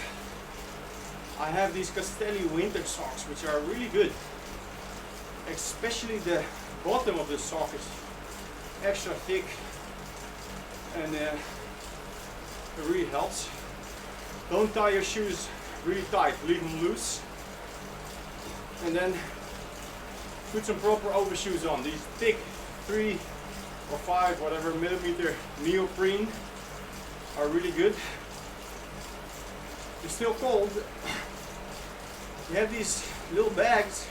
I have these Castelli winter socks, which are really good. Especially the bottom of the sock is extra thick, and it really helps. Don't tie your shoes really tight, leave them loose, and then put some proper overshoes on. These thick 3 or 5 whatever millimeter neoprene are really good. It's still cold. You have these little bags,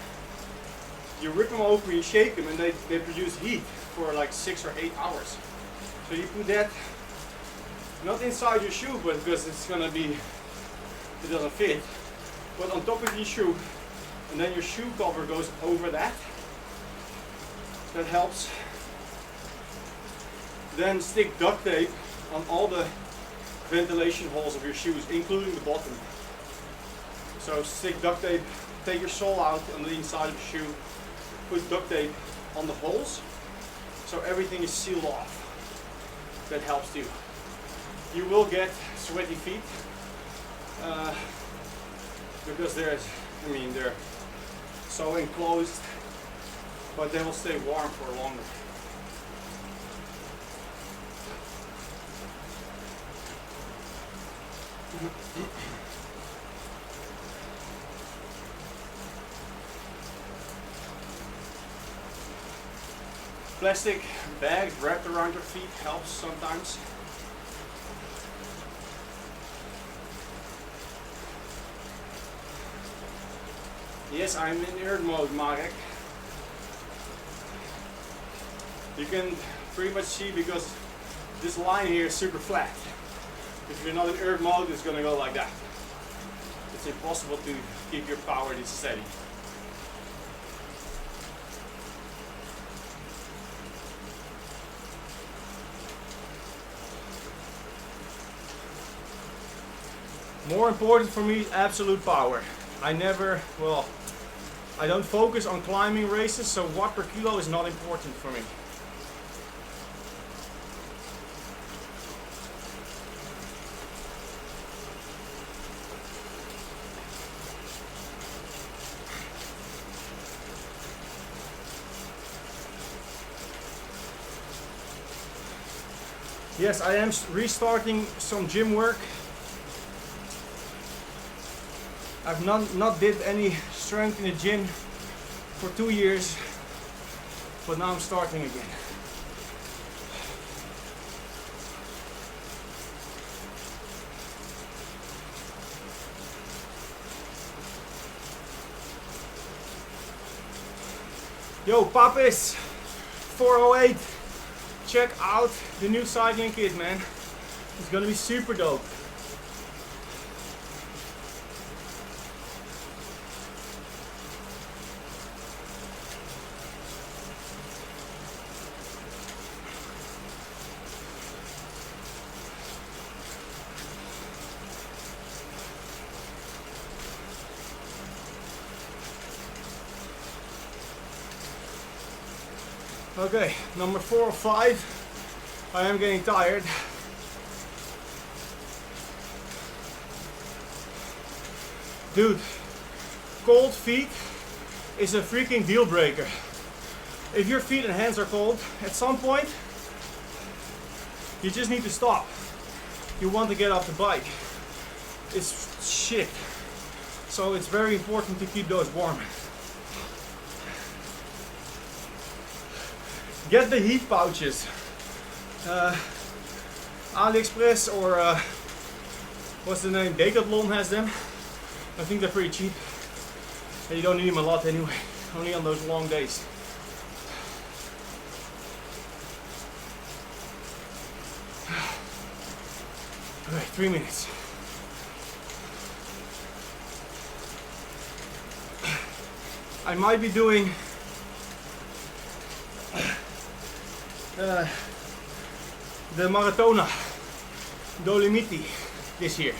you rip them open, you shake them, and they produce heat for like 6 or 8 hours. So you put that not inside your shoe, but because it's gonna be, it doesn't fit, but on top of your shoe, and then your shoe cover goes over that. That helps. Then stick duct tape on all the ventilation holes of your shoes, including the bottom. So stick duct tape, take your sole out on the inside of the shoe, put duct tape on the holes, so everything is sealed off. That helps you. You will get sweaty feet because they're so enclosed, but they will stay warm for longer. Plastic bags wrapped around your feet helps sometimes. Yes, I'm in Aeroad mode, Marek. You can pretty much see because this line here is super flat. If you're not in Aeroad mode, it's gonna go like that. It's impossible to keep your power this steady. More important for me is absolute power. I don't focus on climbing races, so watt per kilo is not important for me. Yes, I am restarting some gym work. I've not did any strength in the gym for 2 years, but now I'm starting again. Yo, Papis 408, check out the new cycling kit, man. It's gonna be super dope. Okay, number 4 or 5. I am getting tired. Dude, cold feet is a freaking deal breaker. If your feet and hands are cold, at some point, you just need to stop. You want to get off the bike. It's shit. So it's very important to keep those warm. Get the heat pouches. AliExpress or what's the name? Decathlon has them. I think they're pretty cheap. And you don't need them a lot anyway. Only on those long days. Okay, 3 minutes. I might be doing the Maratona Dolomiti this year.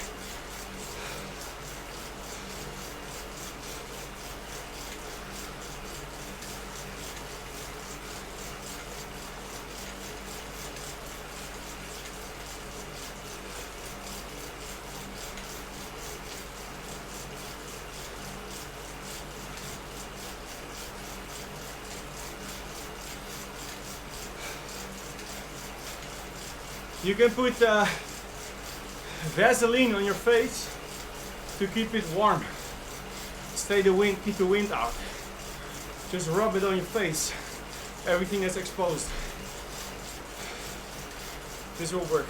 You can put Vaseline on your face to keep it warm. Keep the wind out. Just rub it on your face. Everything is exposed. This will work.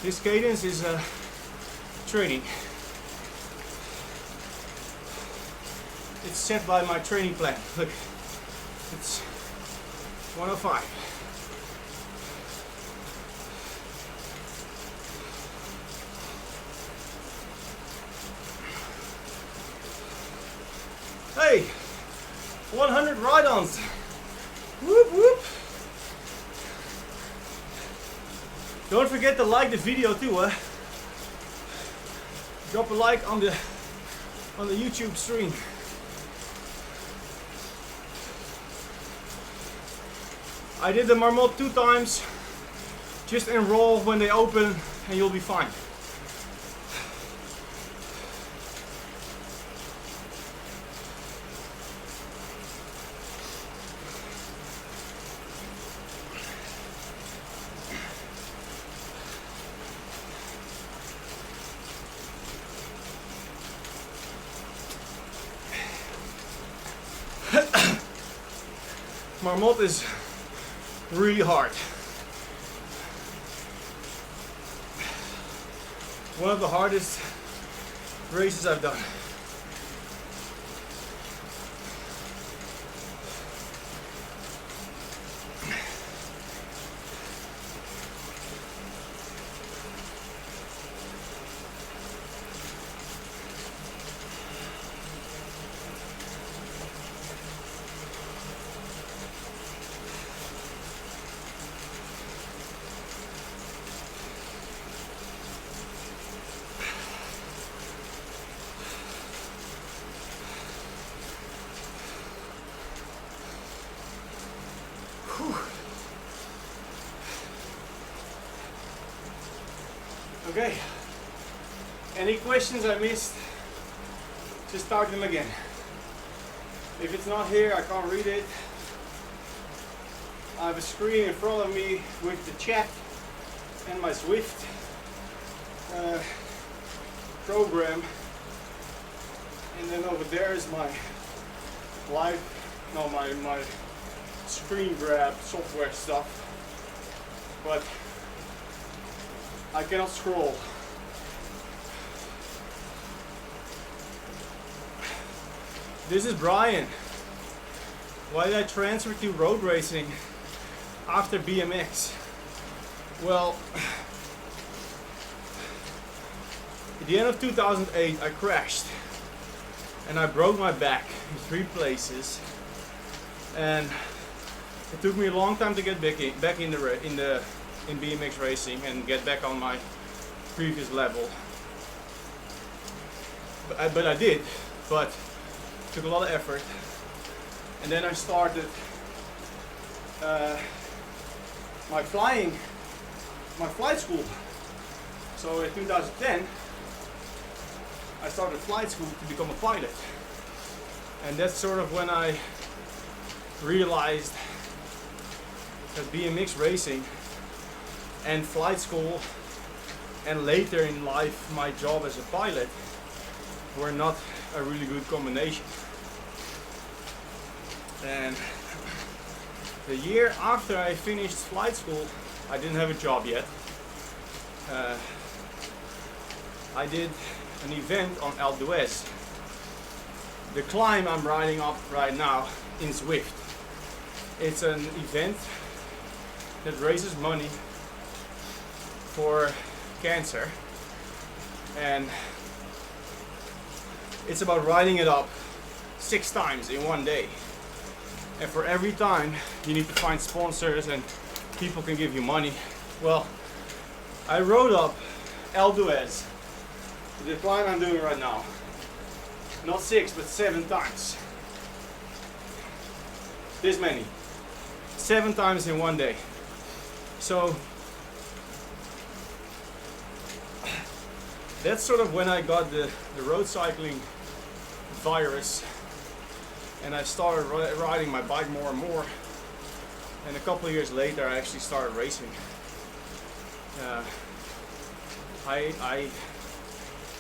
This cadence is training. It's set by my training plan. Look, it's 105. Hey, 100 ride-ons. Whoop whoop. Don't forget to like the video too, huh? Drop a like on the YouTube stream. I did the Marmot 2 times. Just enroll when they open and you'll be fine. Marmot is really hard. One of the hardest races I've done. Okay, any questions I missed, just start them again. If it's not here, I can't read it. I have a screen in front of me with the chat and my Zwift program. And then over there is my my screen grab software stuff. But I cannot scroll. This is Brian. Why did I transfer to road racing after BMX? Well, at the end of 2008 I crashed and I broke my back in 3 places, and it took me a long time to get back in BMX racing and get back on my previous level. But I did, but it took a lot of effort. And then I started my flight school. So in 2010 I started flight school to become a pilot. And that's sort of when I realized that BMX racing and flight school and later in life my job as a pilot were not a really good combination. And the year after I finished flight school, I didn't have a job yet. I did an event on Alpe d'Huez, the climb I'm riding up right now in Zwift. It's an event that raises money for cancer, and it's about riding it up 6 times in one day. And for every time you need to find sponsors and people can give you money. Well, I rode up LOW, the climb I'm doing right now, not 6 but 7 times. This many. 7 times in one day. So that's sort of when I got the road cycling virus, and I started riding my bike more and more. And a couple of years later I actually started racing. I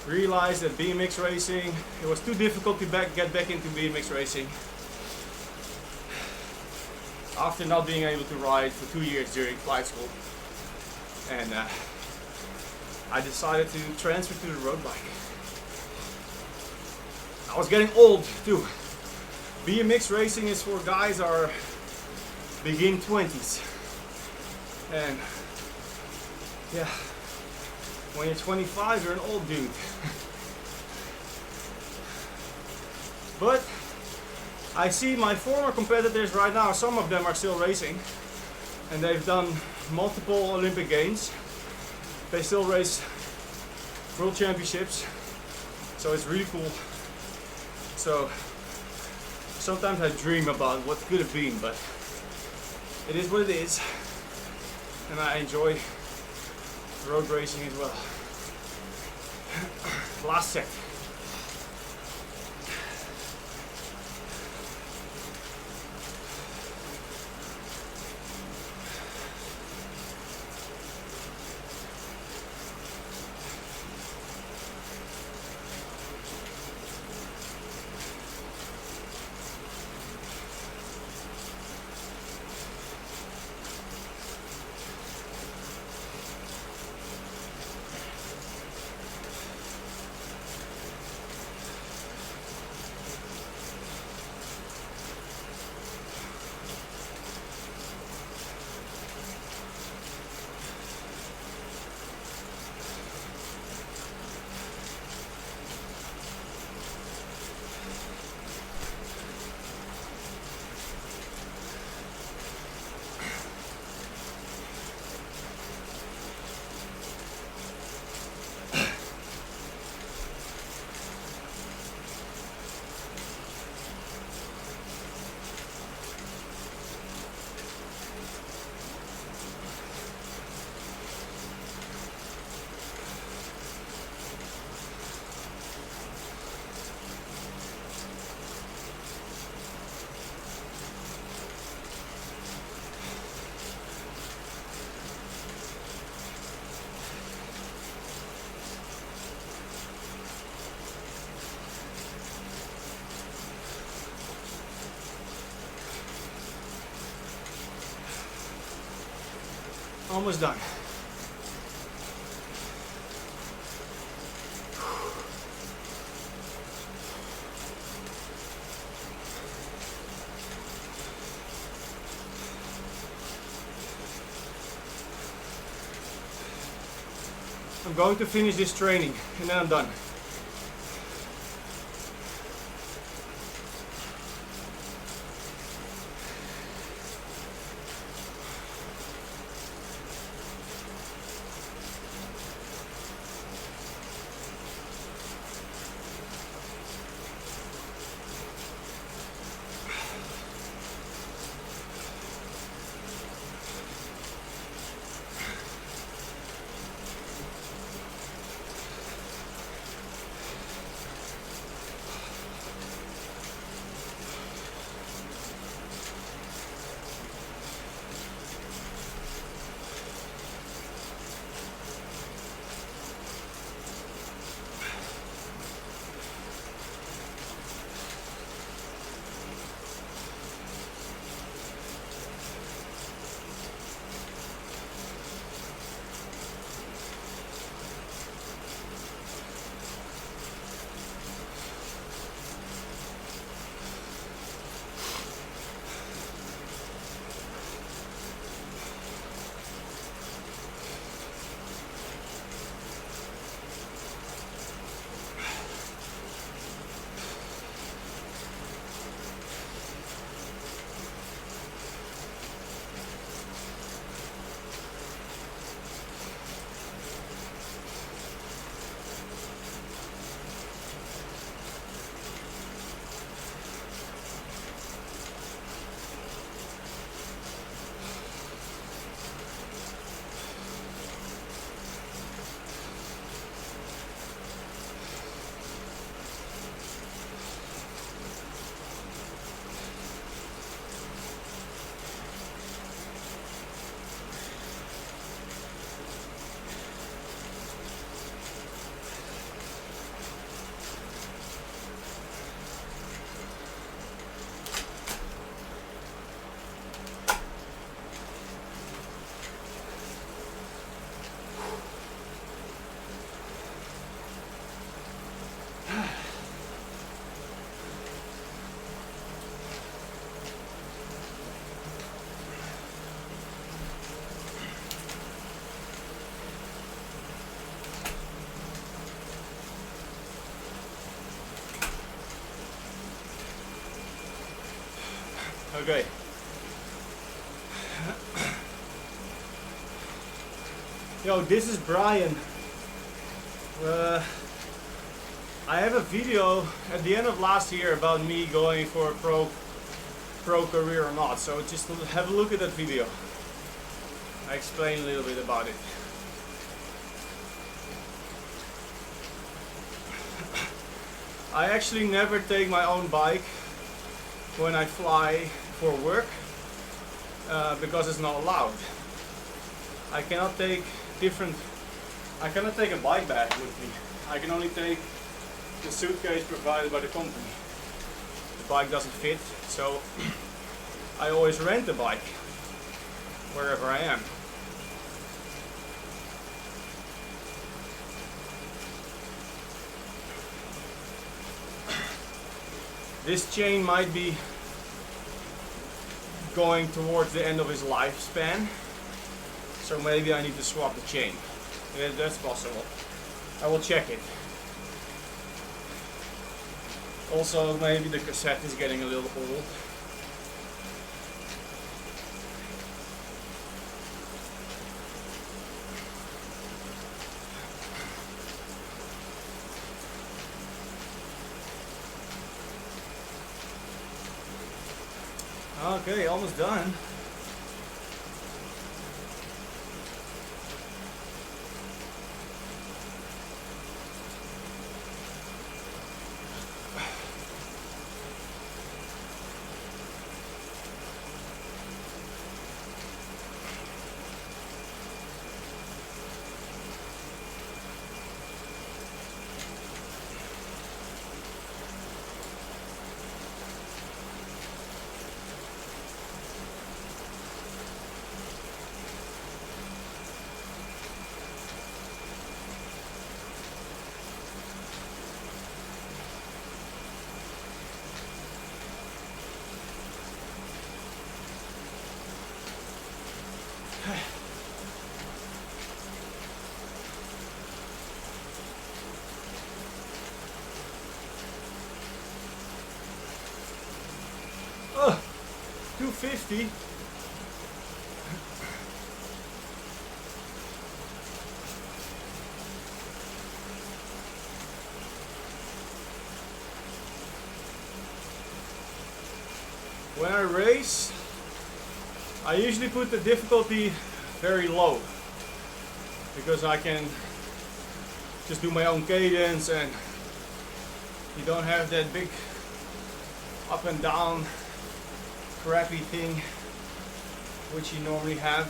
realized that BMX racing, it was too difficult to get back into BMX racing after not being able to ride for 2 years during flight school. And I decided to transfer to the road bike. I was getting old too. BMX racing is for guys who are begin 20s. And yeah, when you're 25, you're an old dude. But I see my former competitors right now, some of them are still racing, and they've done multiple Olympic Games. They still race World Championships, so it's really cool. So sometimes I dream about what could have been, but it is what it is, and I enjoy road racing as well. Last set. Almost done. I'm going to finish this training and then I'm done. Okay. Yo, this is Brian. I have a video at the end of last year about me going for a pro career or not, so just have a look at that video. I explain a little bit about it. I actually never take my own bike when I fly for work because it's not allowed. I cannot take a bike bag with me. I can only take the suitcase provided by the company. The bike doesn't fit, so I always rent a bike wherever I am. This chain might be going towards the end of his lifespan, so maybe I need to swap the chain. Yeah, that's possible. I will check it. Also, maybe the cassette is getting a little old. Okay, almost done. Oh, 250. When I race, I usually put the difficulty very low because I can just do my own cadence and you don't have that big up and down crappy thing which you normally have.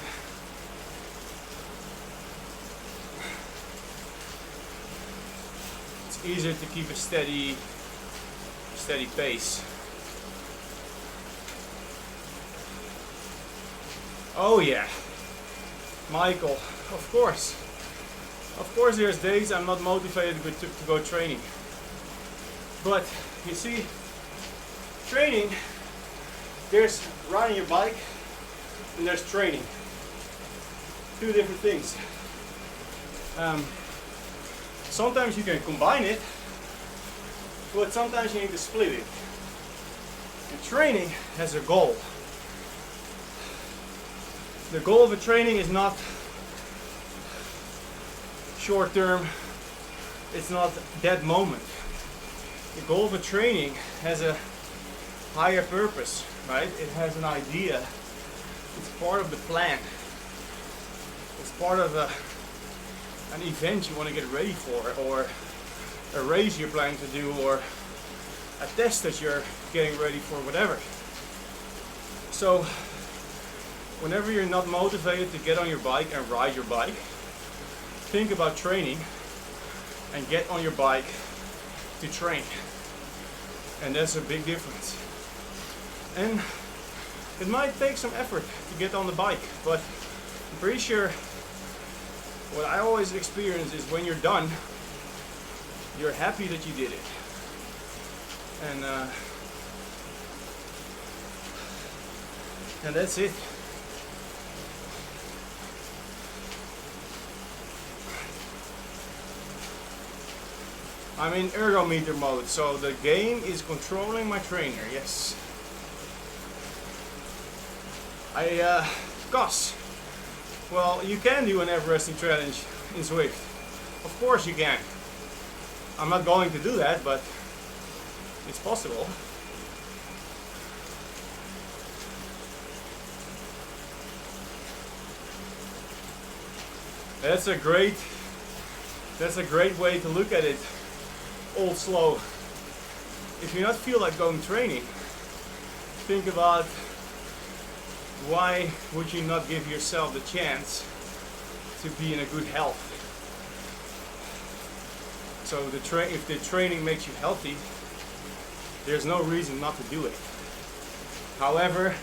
It's easier to keep a steady pace. Oh yeah, Michael, of course there's days I'm not motivated to go training, but you see, training, there's riding your bike and there's training, two different things. Sometimes you can combine it, but sometimes you need to split it. And training has a goal. The goal of a training is not short term, it's not that moment. The goal of a training has a higher purpose, right? It has an idea. It's part of the plan. It's part of an event you want to get ready for, or a race you're planning to do, or a test that you're getting ready for, whatever. So whenever you're not motivated to get on your bike and ride your bike, think about training and get on your bike to train. And that's a big difference. And it might take some effort to get on the bike, but I'm pretty sure what I always experience is when you're done, you're happy that you did it. And that's it. I'm in ergometer mode, so the game is controlling my trainer, yes. Gus, well, you can do an Everesting challenge in Zwift. Of course you can. I'm not going to do that, but it's possible. That's a great way to look at it, old slow. If you not feel like going training, think about why would you not give yourself the chance to be in a good health. So if the training makes you healthy, there's no reason not to do it. However,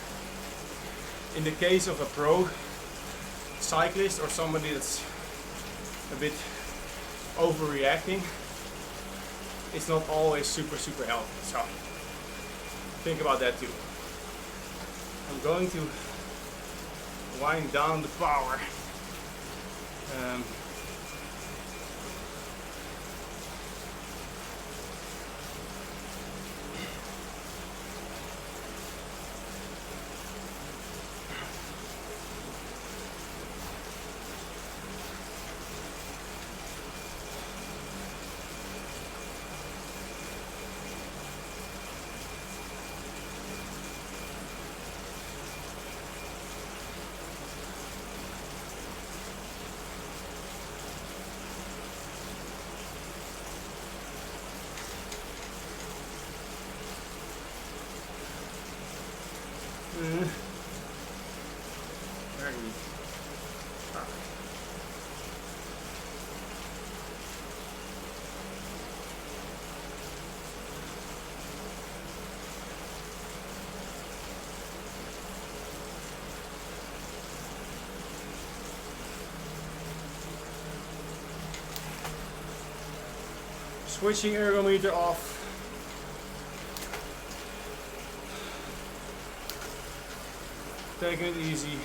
in the case of a pro cyclist or somebody that's a bit overreacting, it's not always super healthy. So think about that too. I'm going to wind down the power. Switching ergometer off. Taking it easy.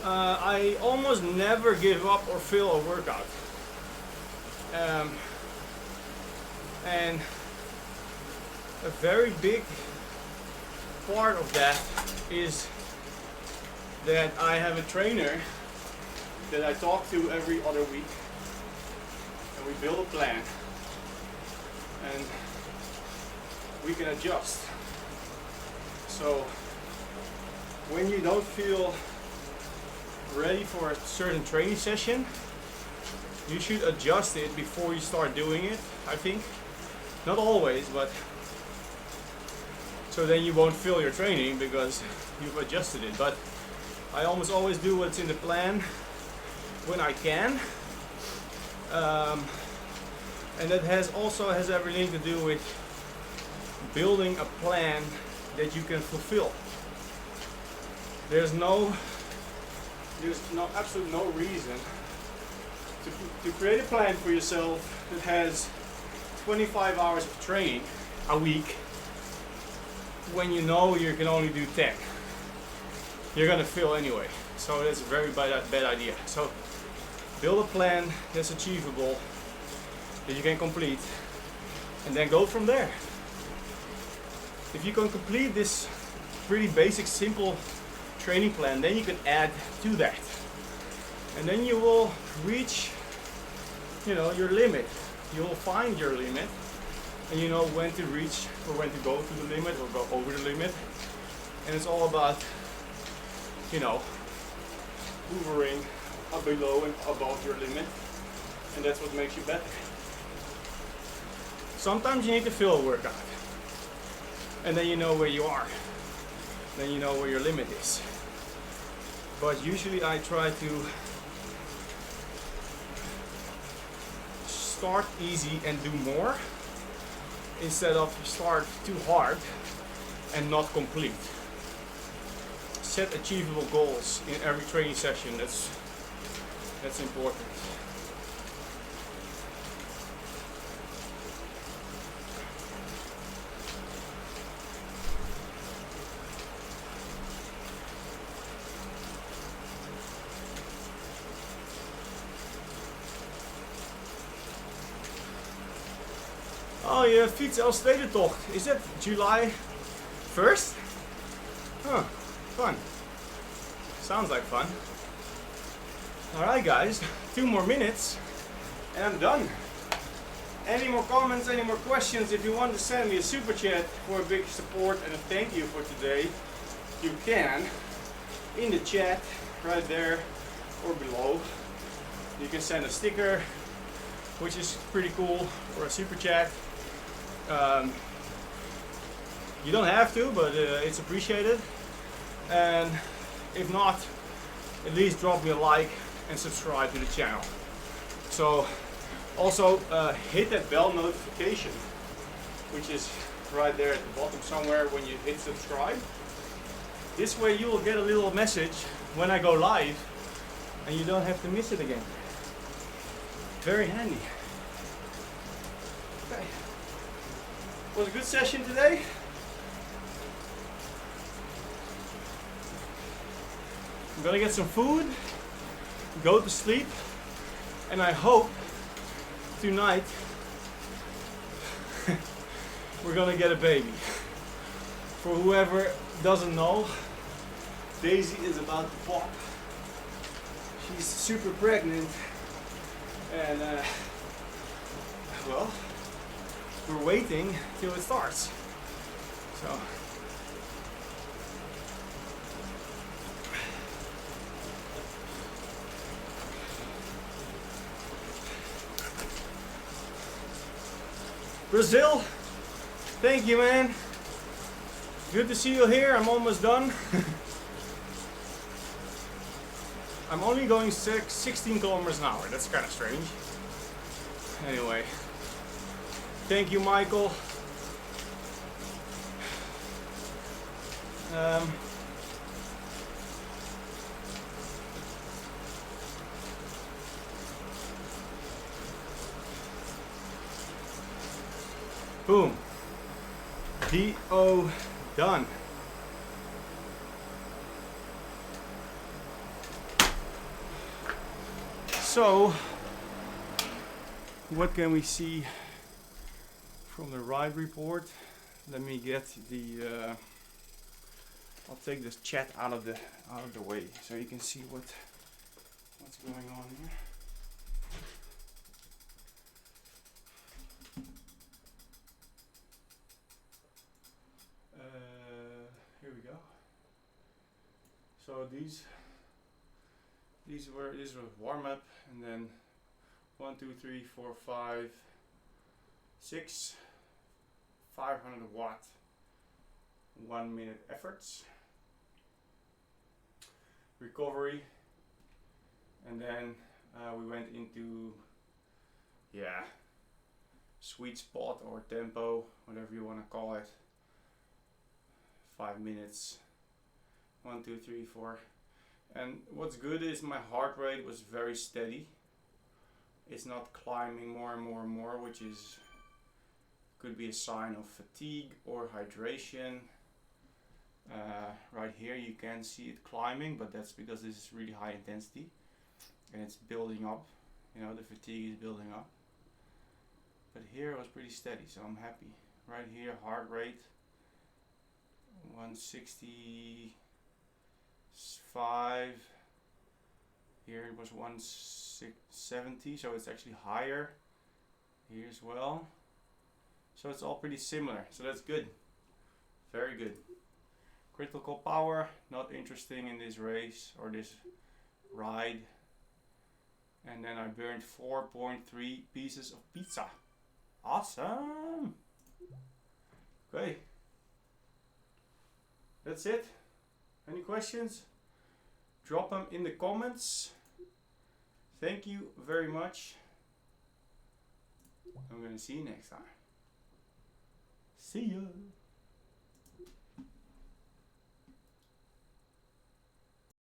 I almost never give up or fail a workout. And a very big part of that is that I have a trainer that I talk to every other week, and we build a plan and we can adjust. So when you don't feel ready for a certain training session, you should adjust it before you start doing it, I think. Not always, but so then you won't fail your training because you've adjusted it. But I almost always do what's in the plan when I can. And that also has everything to do with building a plan that you can fulfill. There's absolutely no reason to create a plan for yourself that has 25 hours of training a week when you know you can only do 10. You're gonna fail anyway. So that's a very bad idea. So build a plan that's achievable, that you can complete, and then go from there. If you can complete this pretty basic, simple training plan, then you can add to that, and then you will reach, your limit. You will find your limit, and you know when to reach or when to go to the limit or go over the limit. And it's all about, hovering below and above your limit, and that's what makes you better. Sometimes you need to fill a workout, and then you know where you are. Then you know where your limit is. But usually I try to start easy and do more instead of start too hard and not complete. Set achievable goals in every training session. That's important. Oh, je fiets Elfstedentocht. Is that July 1st? Huh, fun. Sounds like fun. Alright guys, 2 more minutes and I'm done. Any more comments, any more questions? If you want to send me a super chat for a big support and a thank you for today, you can in the chat right there or below. You can send a sticker, which is pretty cool, or a super chat. You don't have to, but it's appreciated. And if not, at least drop me a like and subscribe to the channel. So also hit that bell notification, which is right there at the bottom somewhere when you hit subscribe. This way you will get a little message when I go live and you don't have to miss it again. Very handy. Okay. Was a good session today. I'm gonna get some food, go to sleep, and I hope tonight we're gonna get a baby. For whoever doesn't know, Daisy is about to pop. She's super pregnant, and well, we're waiting till it starts. So Brazil, thank you, man. Good to see you here. I'm almost done. I'm only going 16 kilometers an hour. That's kind of strange. Anyway, thank you, Michael. Boom. DO done. So, what can we see from the ride report? Let me get the. I'll take this chat out of the way so you can see what's going on here. Here we go. So this was warm up, and then 1, 2, 3, 4, 5, 6 500 watt 1 minute efforts, recovery, and then we went into sweet spot or tempo, whatever you want to call it. 5 minutes, 1, 2, 3, 4. And what's good is my heart rate was very steady. It's not climbing more and more and more, which is could be a sign of fatigue or hydration. Right here you can see it climbing, but that's because this is really high intensity and it's building up. You know, the fatigue is building up. But here it was pretty steady, so I'm happy. Right here, heart rate 165. Here it was 170, so it's actually higher here as well. So it's all pretty similar, so that's good. Very good. Critical power, not interesting in this race or this ride. And then I burned 4.3 pieces of pizza. Awesome! Okay. That's it. Any questions? Drop them in the comments. Thank you very much. I'm gonna see you next time. See ya!